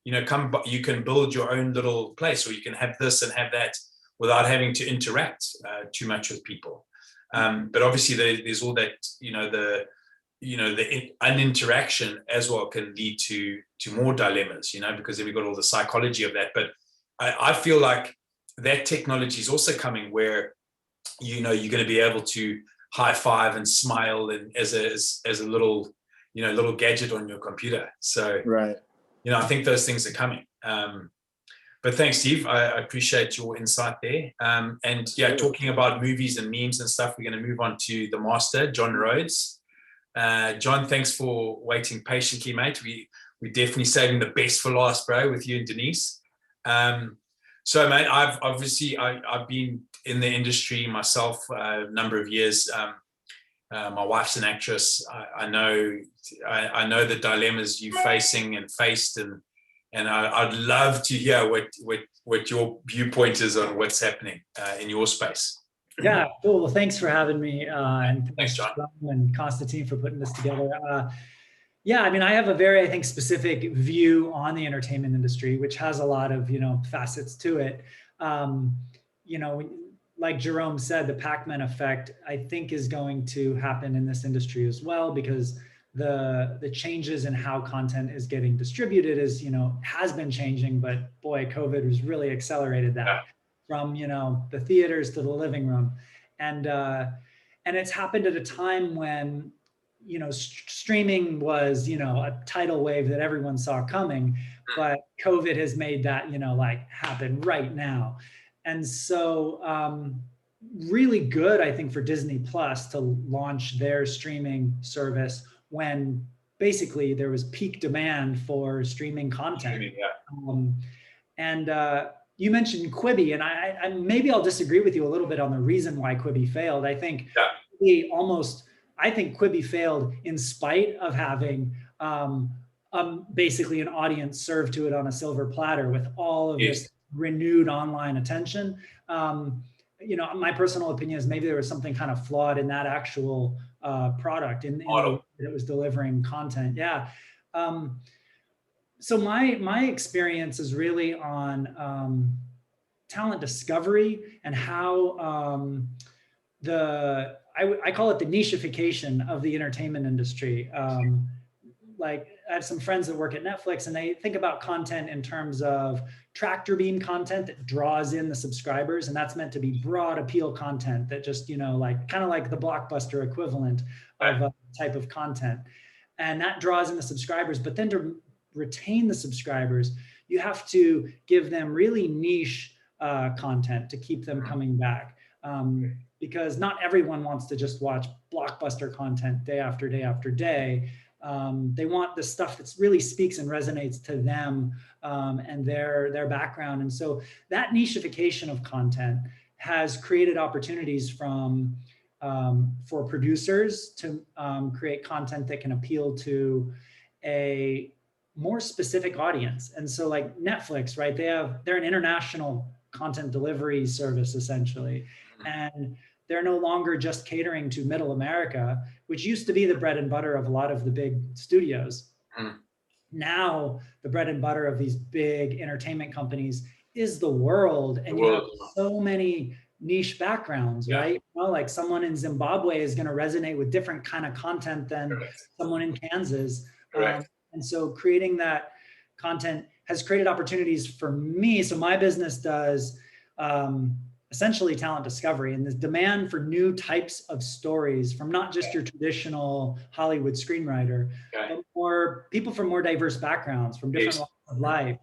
you know, you can build your own little place, or you can have this and have that without having to interact too much with people. But obviously there's all that, the uninteraction as well can lead to more dilemmas, because then we've got all the psychology of that. But I feel like that technology is also coming where, you're going to be able to high five and smile and as a little, little gadget on your computer. So, right. I think those things are coming. But thanks, Steve. I appreciate your insight there. And yeah, talking about movies and memes and stuff, we're going to move on to the master, John Rhodes. John, thanks for waiting patiently, mate. We're definitely saving the best for last, bro, with you and Denise. So, mate, I've been in the industry myself a number of years. My wife's an actress. I know the dilemmas you're facing and faced, and I'd love to hear what your viewpoint is on what's happening in your space. Yeah, cool. Well, thanks for having me, and thanks, John, and Constantine for putting this together. Yeah, I mean, I have a very, I think, specific view on the entertainment industry, which has a lot of, facets to it. Like Jerome said, the Pac-Man effect, I think, is going to happen in this industry as well, because the changes in how content is getting distributed is, has been changing, but boy, COVID has really accelerated that from, the theaters to the living room. And it's happened at a time when, you know, streaming was, you know, a tidal wave that everyone saw coming, but COVID has made that, you know, like happen right now. And so really good, I think, for Disney Plus to launch their streaming service when basically there was peak demand for streaming content. You mentioned Quibi, and I maybe I'll disagree with you a little bit on the reason why Quibi failed. I think Quibi failed in spite of having basically an audience served to it on a silver platter with all of this renewed online attention. You know, my personal opinion is maybe there was something kind of flawed in that actual product in the way that it was delivering content. Yeah. So my experience is really on talent discovery and how I call it the nicheification of the entertainment industry. Like I have some friends that work at Netflix and they think about content in terms of tractor beam content that draws in the subscribers. And that's meant to be broad appeal content that just, you know, like kind of like the blockbuster equivalent of a type of content. And that draws in the subscribers, but then to retain the subscribers, you have to give them really niche content to keep them coming back. Because not everyone wants to just watch blockbuster content day after day after day. They want the stuff that really speaks and resonates to them and their background. And so that nicheification of content has created opportunities for producers to create content that can appeal to a more specific audience. And so like Netflix, right? They're an international content delivery service essentially. And they're no longer just catering to middle America, which used to be the bread and butter of a lot of the big studios. Now the bread and butter of these big entertainment companies is the world. And you have so many niche backgrounds, right? Well, like someone in Zimbabwe is going to resonate with different kind of content than someone in Kansas. And so creating that content has created opportunities for me. So my business does essentially talent discovery, and the demand for new types of stories from not just your traditional Hollywood screenwriter, but more people from more diverse backgrounds, from different walks of life,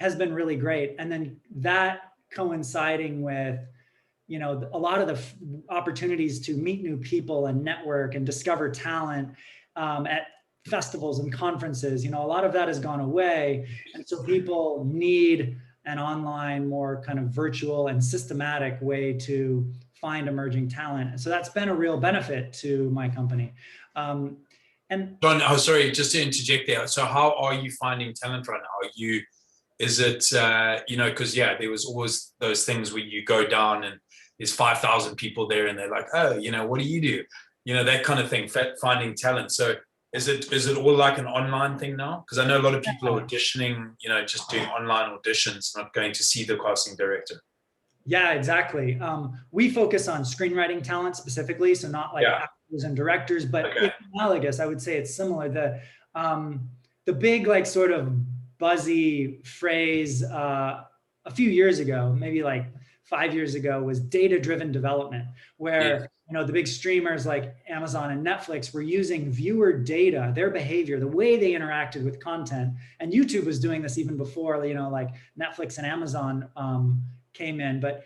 has been really great. And then that coinciding with, you know, a lot of the opportunities to meet new people and network and discover talent at festivals and conferences, you know, a lot of that has gone away. And so people need an online, more kind of virtual and systematic way to find emerging talent. And so that's been a real benefit to my company. And John, oh, sorry, just to interject there. So how are you finding talent right now? Is it, you know, because there was always those things where you go down and there's 5,000 people there and they're like, oh, you know, what do? You know, that kind of thing, finding talent. So is it all like an online thing now? Because I know a lot of people are auditioning, you know, just doing online auditions, not going to see the casting director. Yeah, exactly. We focus on screenwriting talent specifically, so not like actors and directors, but it's analogous. I would say it's similar. The big like sort of buzzy phrase a few years ago, maybe like 5 years ago, was data-driven development, where you know, the big streamers like Amazon and Netflix were using viewer data, their behavior, the way they interacted with content. And YouTube was doing this even before, you know, like Netflix and Amazon came in, but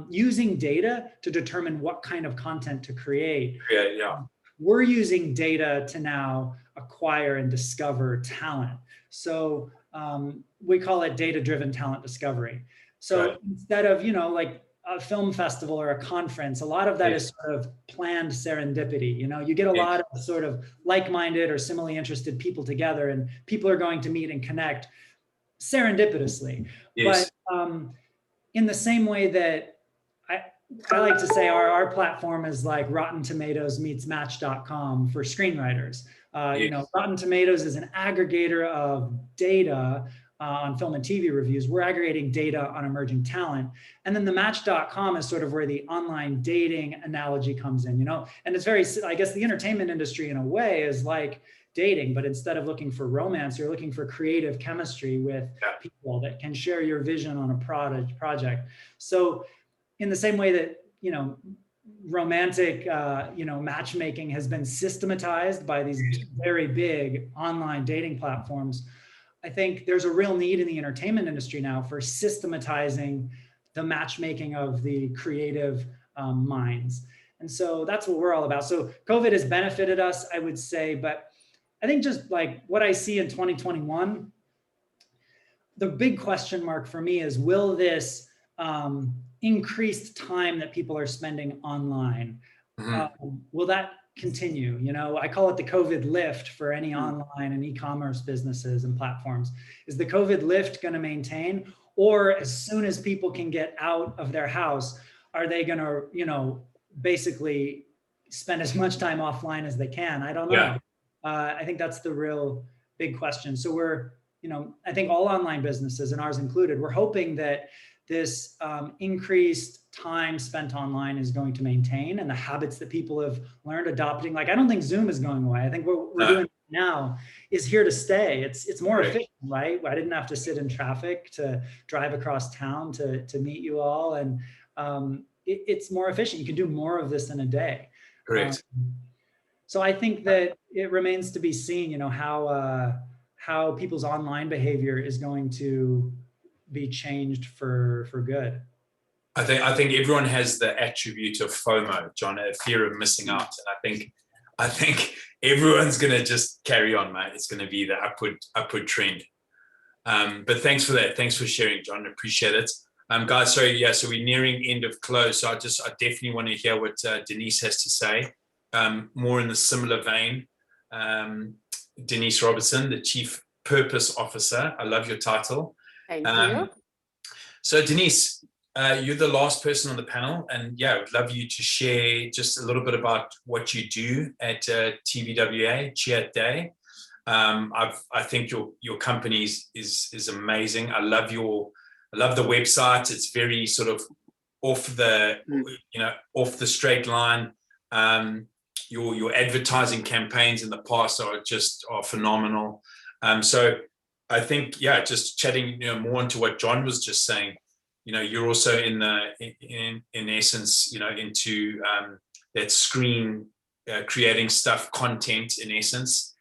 using data to determine what kind of content to create. We're using data to now acquire and discover talent. So we call it data-driven talent discovery. So instead of, you know, like a film festival or a conference, a lot of that is sort of planned serendipity. You know, you get a lot of sort of like-minded or similarly interested people together, and people are going to meet and connect serendipitously. But in the same way that I like to say our platform is like Rotten Tomatoes meets Match.com for screenwriters. You know, Rotten Tomatoes is an aggregator of data on film and TV reviews. We're aggregating data on emerging talent. And then the Match.com is sort of where the online dating analogy comes in, you know? And it's very, I guess the entertainment industry in a way is like dating, but instead of looking for romance, you're looking for creative chemistry with people that can share your vision on a project. So in the same way that, you know, romantic, matchmaking has been systematized by these very big online dating platforms. I think there's a real need in the entertainment industry now for systematizing the matchmaking of the creative minds. And so that's what we're all about. So COVID has benefited us, I would say, but I think just like what I see in 2021, the big question mark for me is, will this increased time that people are spending online, will that continue? I call it the COVID lift for any online and e-commerce businesses and platforms. Is the COVID lift going to maintain, or as soon as people can get out of their house, are they going to, basically spend as much time offline as they can? I don't know. Yeah. I think that's the real big question. So we're, I think all online businesses, and ours included, we're hoping that this increased time spent online is going to maintain, and the habits that people have learned adopting. Like, I don't think Zoom is going away. I think what we're doing now is here to stay. It's more efficient, right? I didn't have to sit in traffic to drive across town to meet you all. And it's more efficient. You can do more of this in a day. Correct. So I think that it remains to be seen, how people's online behavior is going to be changed for good. I think everyone has the attribute of FOMO, John, a fear of missing out. And I think everyone's gonna just carry on, mate. It's gonna be the upward trend. But thanks for that. Thanks for sharing, John. Appreciate it. Guys, so we're nearing end of close. So I definitely want to hear what Denise has to say. More in the similar vein. Denise Robertson, the Chief Purpose Officer. I love your title. Thank you. So Denise, you're the last person on the panel, and I'd love you to share just a little bit about what you do at TVWA, Chat Day. I think your company is amazing. I love the website. It's very sort of off the straight line. Your advertising campaigns in the past are phenomenal. So I think, just chatting, more into what John was just saying, you're also in essence, into that screen creating content in essence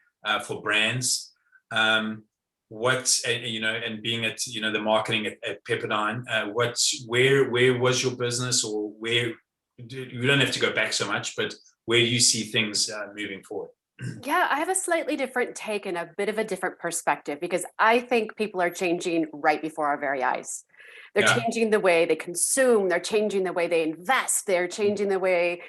for brands. And being at, the marketing at Pepperdine, where was your business, or where, you don't have to go back so much, but where do you see things moving forward? Yeah, I have a slightly different take and a bit of a different perspective, because I think people are changing right before our very eyes. They're changing the way they consume. They're changing the way they invest. They're changing the way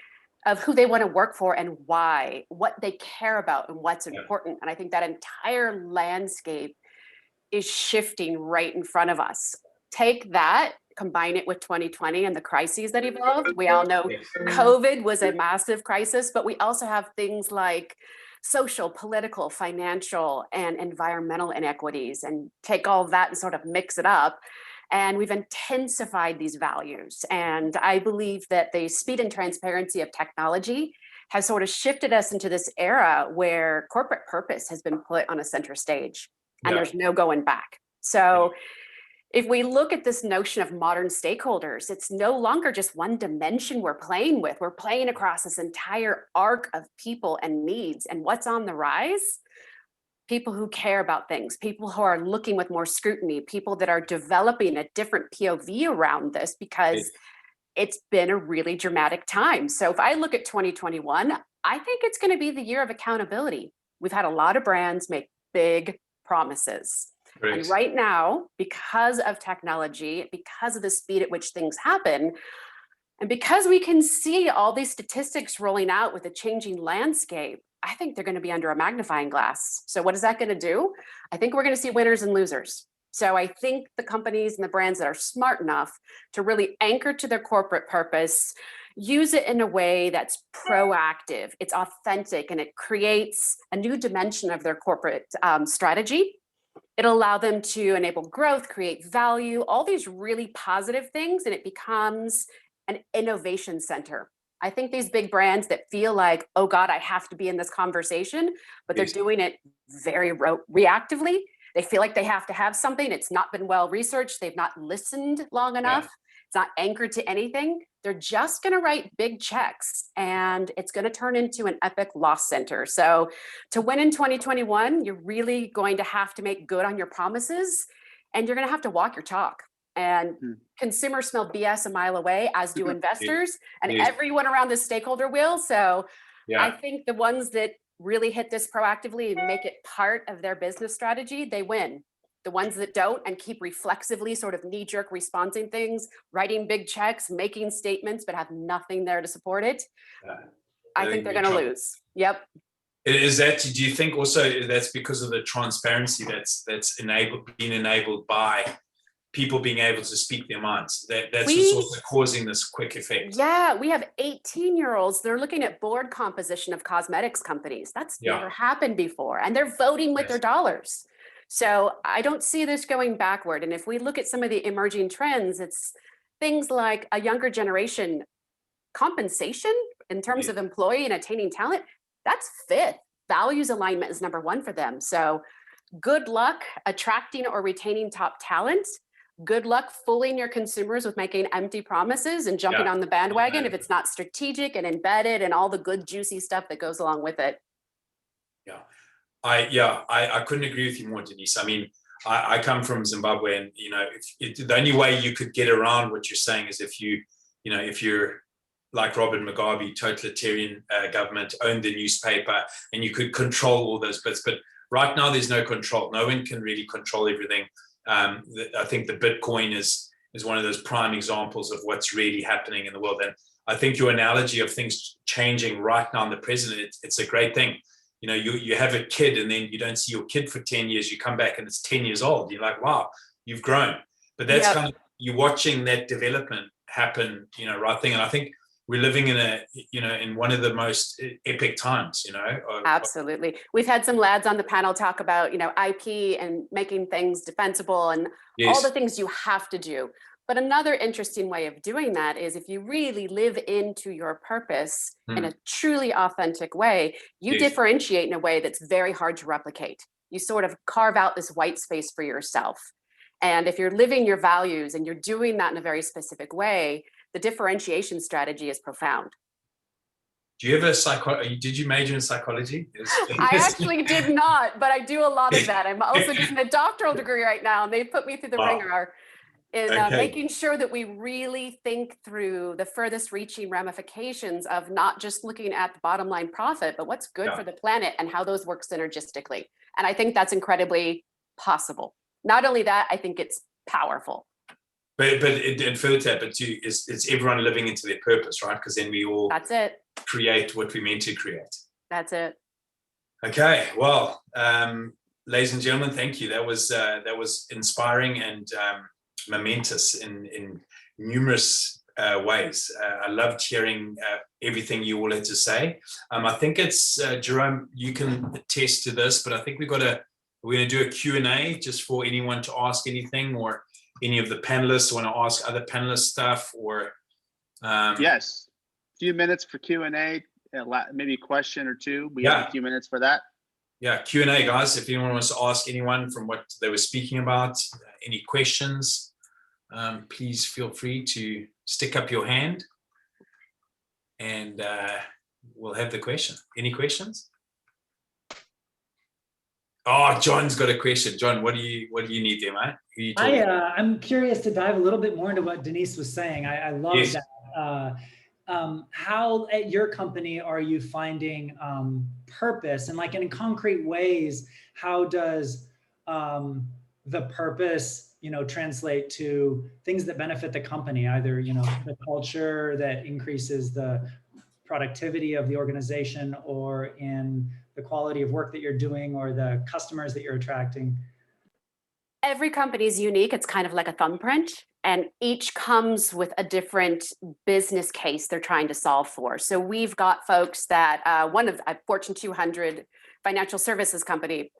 of who they want to work for and why, what they care about and what's important. And I think that entire landscape is shifting right in front of us. Take that, combine it with 2020 and the crises that evolved. We all know COVID was a massive crisis, but we also have things like social, political, financial, and environmental inequities, and take all of that and sort of mix it up. And we've intensified these values. And I believe that the speed and transparency of technology has sort of shifted us into this era where corporate purpose has been put on a center stage, and there's no going back. So if we look at this notion of modern stakeholders, it's no longer just one dimension we're playing with. We're playing across this entire arc of people and needs. And what's on the rise? People who care about things, people who are looking with more scrutiny, people that are developing a different POV around this, because it's been a really dramatic time. So if I look at 2021, I think it's going to be the year of accountability. We've had a lot of brands make big promises. And right now, because of technology, because of the speed at which things happen, and because we can see all these statistics rolling out with a changing landscape, I think they're going to be under a magnifying glass. So what is that going to do? I think we're going to see winners and losers. So I think the companies and the brands that are smart enough to really anchor to their corporate purpose, use it in a way that's proactive, it's authentic, and it creates a new dimension of their corporate strategy. It'll allow them to enable growth, create value, all these really positive things, and it becomes an innovation center. I think these big brands that feel like, oh God, I have to be in this conversation, but they're doing it very reactively. They feel like they have to have something. It's not been well researched. They've not listened long enough. It's not anchored to anything. They're just going to write big checks, and it's going to turn into an epic loss center. So to win in 2021, you're really going to have to make good on your promises, and you're going to have to walk your talk. And consumers smell BS a mile away, as do investors and everyone around the stakeholder wheel. So I think the ones that really hit this proactively and make it part of their business strategy, they win. The ones that don't and keep reflexively sort of knee-jerk responding things, writing big checks, making statements, but have nothing there to support it, I think they're going to lose. Yep. Is that, do you think also that's because of the transparency that's being enabled by people being able to speak their minds? That's what's also causing this quick effect. Yeah, we have 18-year-olds. They're looking at board composition of cosmetics companies. That's never happened before. And they're voting with their dollars. So I don't see this going backward. And if we look at some of the emerging trends, it's things like a younger generation compensation in terms of employee and attaining talent. That's fifth. Values alignment is number one for them. So good luck attracting or retaining top talent. Good luck fooling your consumers with making empty promises and jumping on the bandwagon if it's not strategic and embedded and all the good juicy stuff that goes along with it. I couldn't agree with you more, Denise. I mean, I come from Zimbabwe, and the only way you could get around what you're saying is if you're like Robert Mugabe, totalitarian government, owned the newspaper, and you could control all those bits. But right now, there's no control. No one can really control everything. I think the Bitcoin is one of those prime examples of what's really happening in the world. And I think your analogy of things changing right now in the present, it's a great thing. You have a kid, and then you don't see your kid for 10 years. You come back and it's 10 years old. You're like, wow, you've grown. But that's kind of, you're watching that development happen, right thing. And I think we're living in in one of the most epic times, Absolutely. We've had some lads on the panel talk about, IP and making things defensible and all the things you have to do. But another interesting way of doing that is if you really live into your purpose in a truly authentic way, you differentiate in a way that's very hard to replicate. You sort of carve out this white space for yourself. And if you're living your values and you're doing that in a very specific way, the differentiation strategy is profound. Do you have did you major in psychology? I actually did not, but I do a lot of that. I'm also getting a doctoral degree right now, and they put me through the ringer in making sure that we really think through the furthest reaching ramifications of not just looking at the bottom line profit, but what's good for the planet and how those work synergistically. And I think that's incredibly possible. Not only that, I think it's powerful. But further to that, but too, it's everyone living into their purpose, right? Because then we all create what we meant to create. That's it. Okay, well, ladies and gentlemen, thank you. That was inspiring and momentous in numerous ways. I loved hearing everything you all had to say. I think it's Jerome, you can attest to this, but I think we're going to do a Q&A just for anyone to ask anything, or any of the panelists want to ask other panelists stuff, or yes, a few minutes for Q&A, maybe a question or two. We have a few minutes for that. Q&A, guys. If anyone wants to ask anyone from what they were speaking about, any questions, please feel free to stick up your hand, and we'll have the question. Any questions? Oh, John's got a question. John, what do you need there, mate? I'm curious to dive a little bit more into what Denise was saying. I love that. How at your company are you finding purpose, and like in concrete ways, how does the purpose, translate to things that benefit the company, either, the culture that increases the productivity of the organization, or in the quality of work that you're doing, or the customers that you're attracting? Every company is unique. It's kind of like a thumbprint, and each comes with a different business case they're trying to solve for. So we've got folks that one of a Fortune 200 financial services company,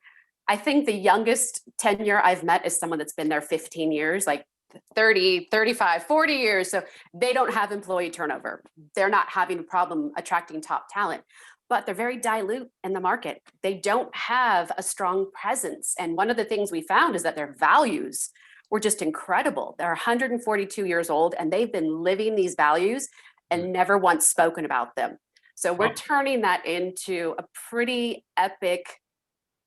I think the youngest tenure I've met is someone that's been there 15 years, like 30, 35, 40 years. So they don't have employee turnover. They're not having a problem attracting top talent, but they're very dilute in the market. They don't have a strong presence. And one of the things we found is that their values were just incredible. They're 142 years old and they've been living these values and never once spoken about them. So we're turning that into a pretty epic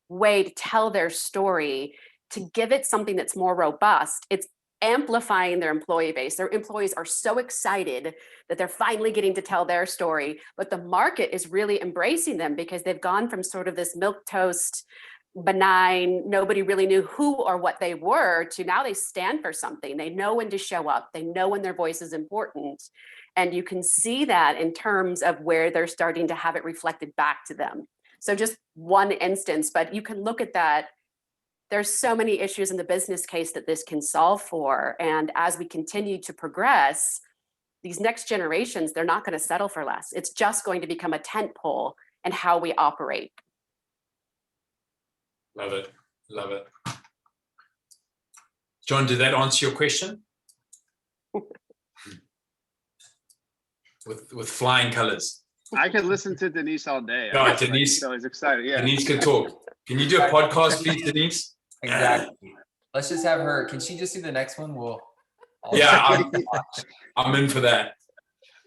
way to tell their story, to give it something that's more robust. It's amplifying their employee base. Their employees are so excited that they're finally getting to tell their story, but the market is really embracing them because they've gone from sort of this milquetoast, benign, nobody really knew who or what they were, to now they stand for something. They know when to show up. They know when their voice is important. And you can see that in terms of where they're starting to have it reflected back to them. So just one instance, but you can look at that. There's so many issues in the business case that this can solve for. And as we continue to progress, these next generations, they're not going to settle for less. It's just going to become a tent pole in how we operate. Love it. Love it. John, did that answer your question? With flying colors. I could listen to Denise all day. No, Denise. So he's excited. Yeah. Denise can talk. Can you do a podcast, please, Denise? Exactly. Let's just have her. Can she just do the next one? I'm in for that.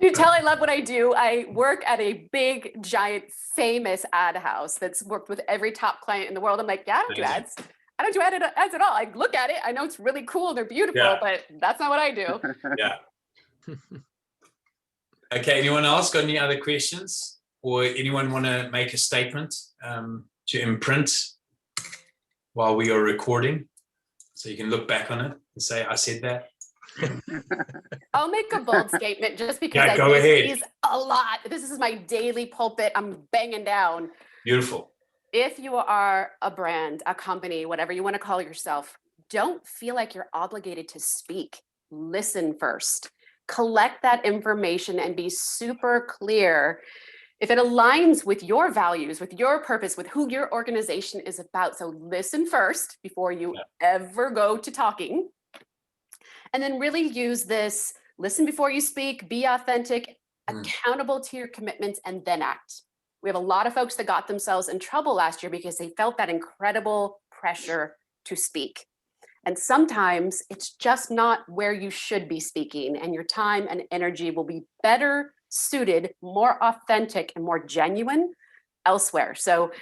You tell I love what I do. I work at a big, giant, famous ad house that's worked with every top client in the world. I'm like, yeah, I don't do ads. I don't do ads at all. I look at it. I know it's really cool. They're beautiful, but that's not what I do. Yeah. Okay. Anyone else got any other questions, or anyone want to make a statement to imprint while we are recording, so you can look back on it and say, I said that? I'll make a bold statement just because I go ahead. These a lot. This is my daily pulpit. I'm banging down. Beautiful. If you are a brand, a company, whatever you want to call yourself, don't feel like you're obligated to speak. Listen first. Collect that information and be super clear if it aligns with your values, with your purpose, with who your organization is about. So listen first before you ever go to talking. And then really use this, listen before you speak, be authentic, accountable to your commitments, and then act. We have a lot of folks that got themselves in trouble last year because they felt that incredible pressure to speak. And sometimes it's just not where you should be speaking, and your time and energy will be better suited, more authentic, and more genuine elsewhere. So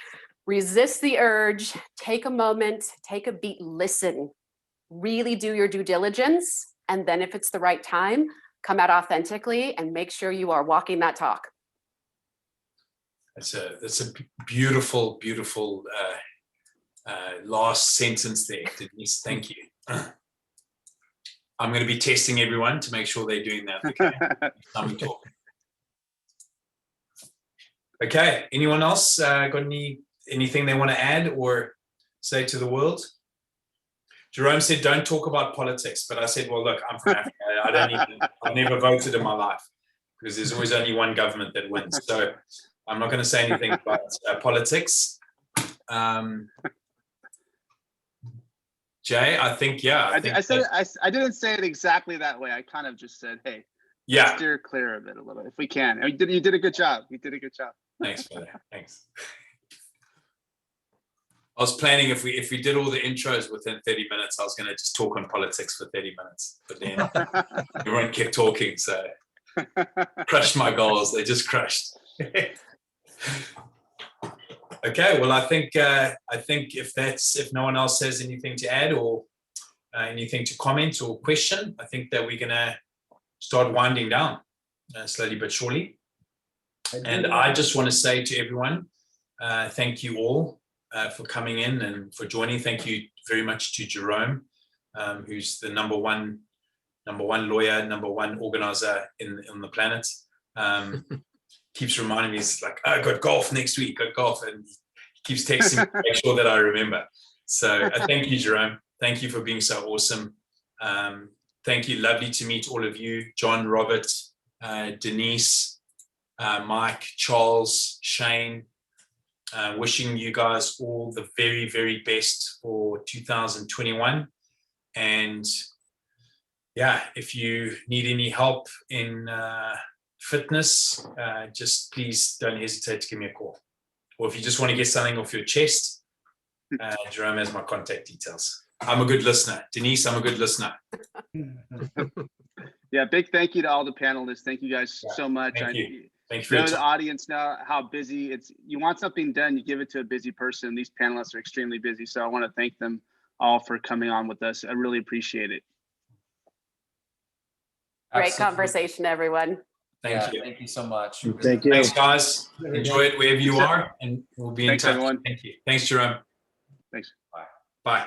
resist the urge, take a moment, take a beat, listen, really do your due diligence. And then if it's the right time, come out authentically and make sure you are walking that talk. That's a beautiful, beautiful last sentence there, Denise. Thank you. I'm going to be testing everyone to make sure they're doing that. Okay. Time we talk. Okay. Anyone else got anything they want to add or say to the world? Jerome said, don't talk about politics. But I said, well, look, I'm from Africa. I've never voted in my life because there's always only one government that wins. So I'm not going to say anything about politics. Jay, I think, I didn't say it exactly that way. I kind of just said, hey, let's steer clear of it a little if we can. You did a good job. You did a good job. Thanks for that. Thanks. I was planning if we did all the intros within 30 minutes, I was going to just talk on politics for 30 minutes. But then everyone kept talking, so crushed my goals. They just crushed. Okay, well, I think if no one else has anything to add or anything to comment or question, I think that we're going to start winding down slowly but surely. And I just want to say to everyone, thank you all for coming in and for joining. Thank you very much to Jerome, who's the number one lawyer, number one organizer on the planet. Keeps reminding me, he's like, I got golf next week, and he keeps texting me to make sure that I remember. So thank you, Jerome. Thank you for being so awesome. Thank you. Lovely to meet all of you. John, Robert, Denise, Mike, Charles, Shane. Wishing you guys all the very, very best for 2021. And if you need any help in fitness, just please don't hesitate to give me a call. Or if you just want to get something off your chest, Jerome has my contact details. I'm a good listener. Denise, I'm a good listener. Yeah, big thank you to all the panelists. Thank you guys so much. Thank you. Thank you for know your the time. audience know how busy it's. You want something done, you give it to a busy person. These panelists are extremely busy, so I want to thank them all for coming on with us. I really appreciate it. Great Absolutely. conversation, everyone. Thank you. Thank you so much. Thank you. Thanks, guys. Enjoy it wherever you are, and we'll be in Thanks, touch. everyone. Thank you. Thanks, Jerome. Thanks. Bye.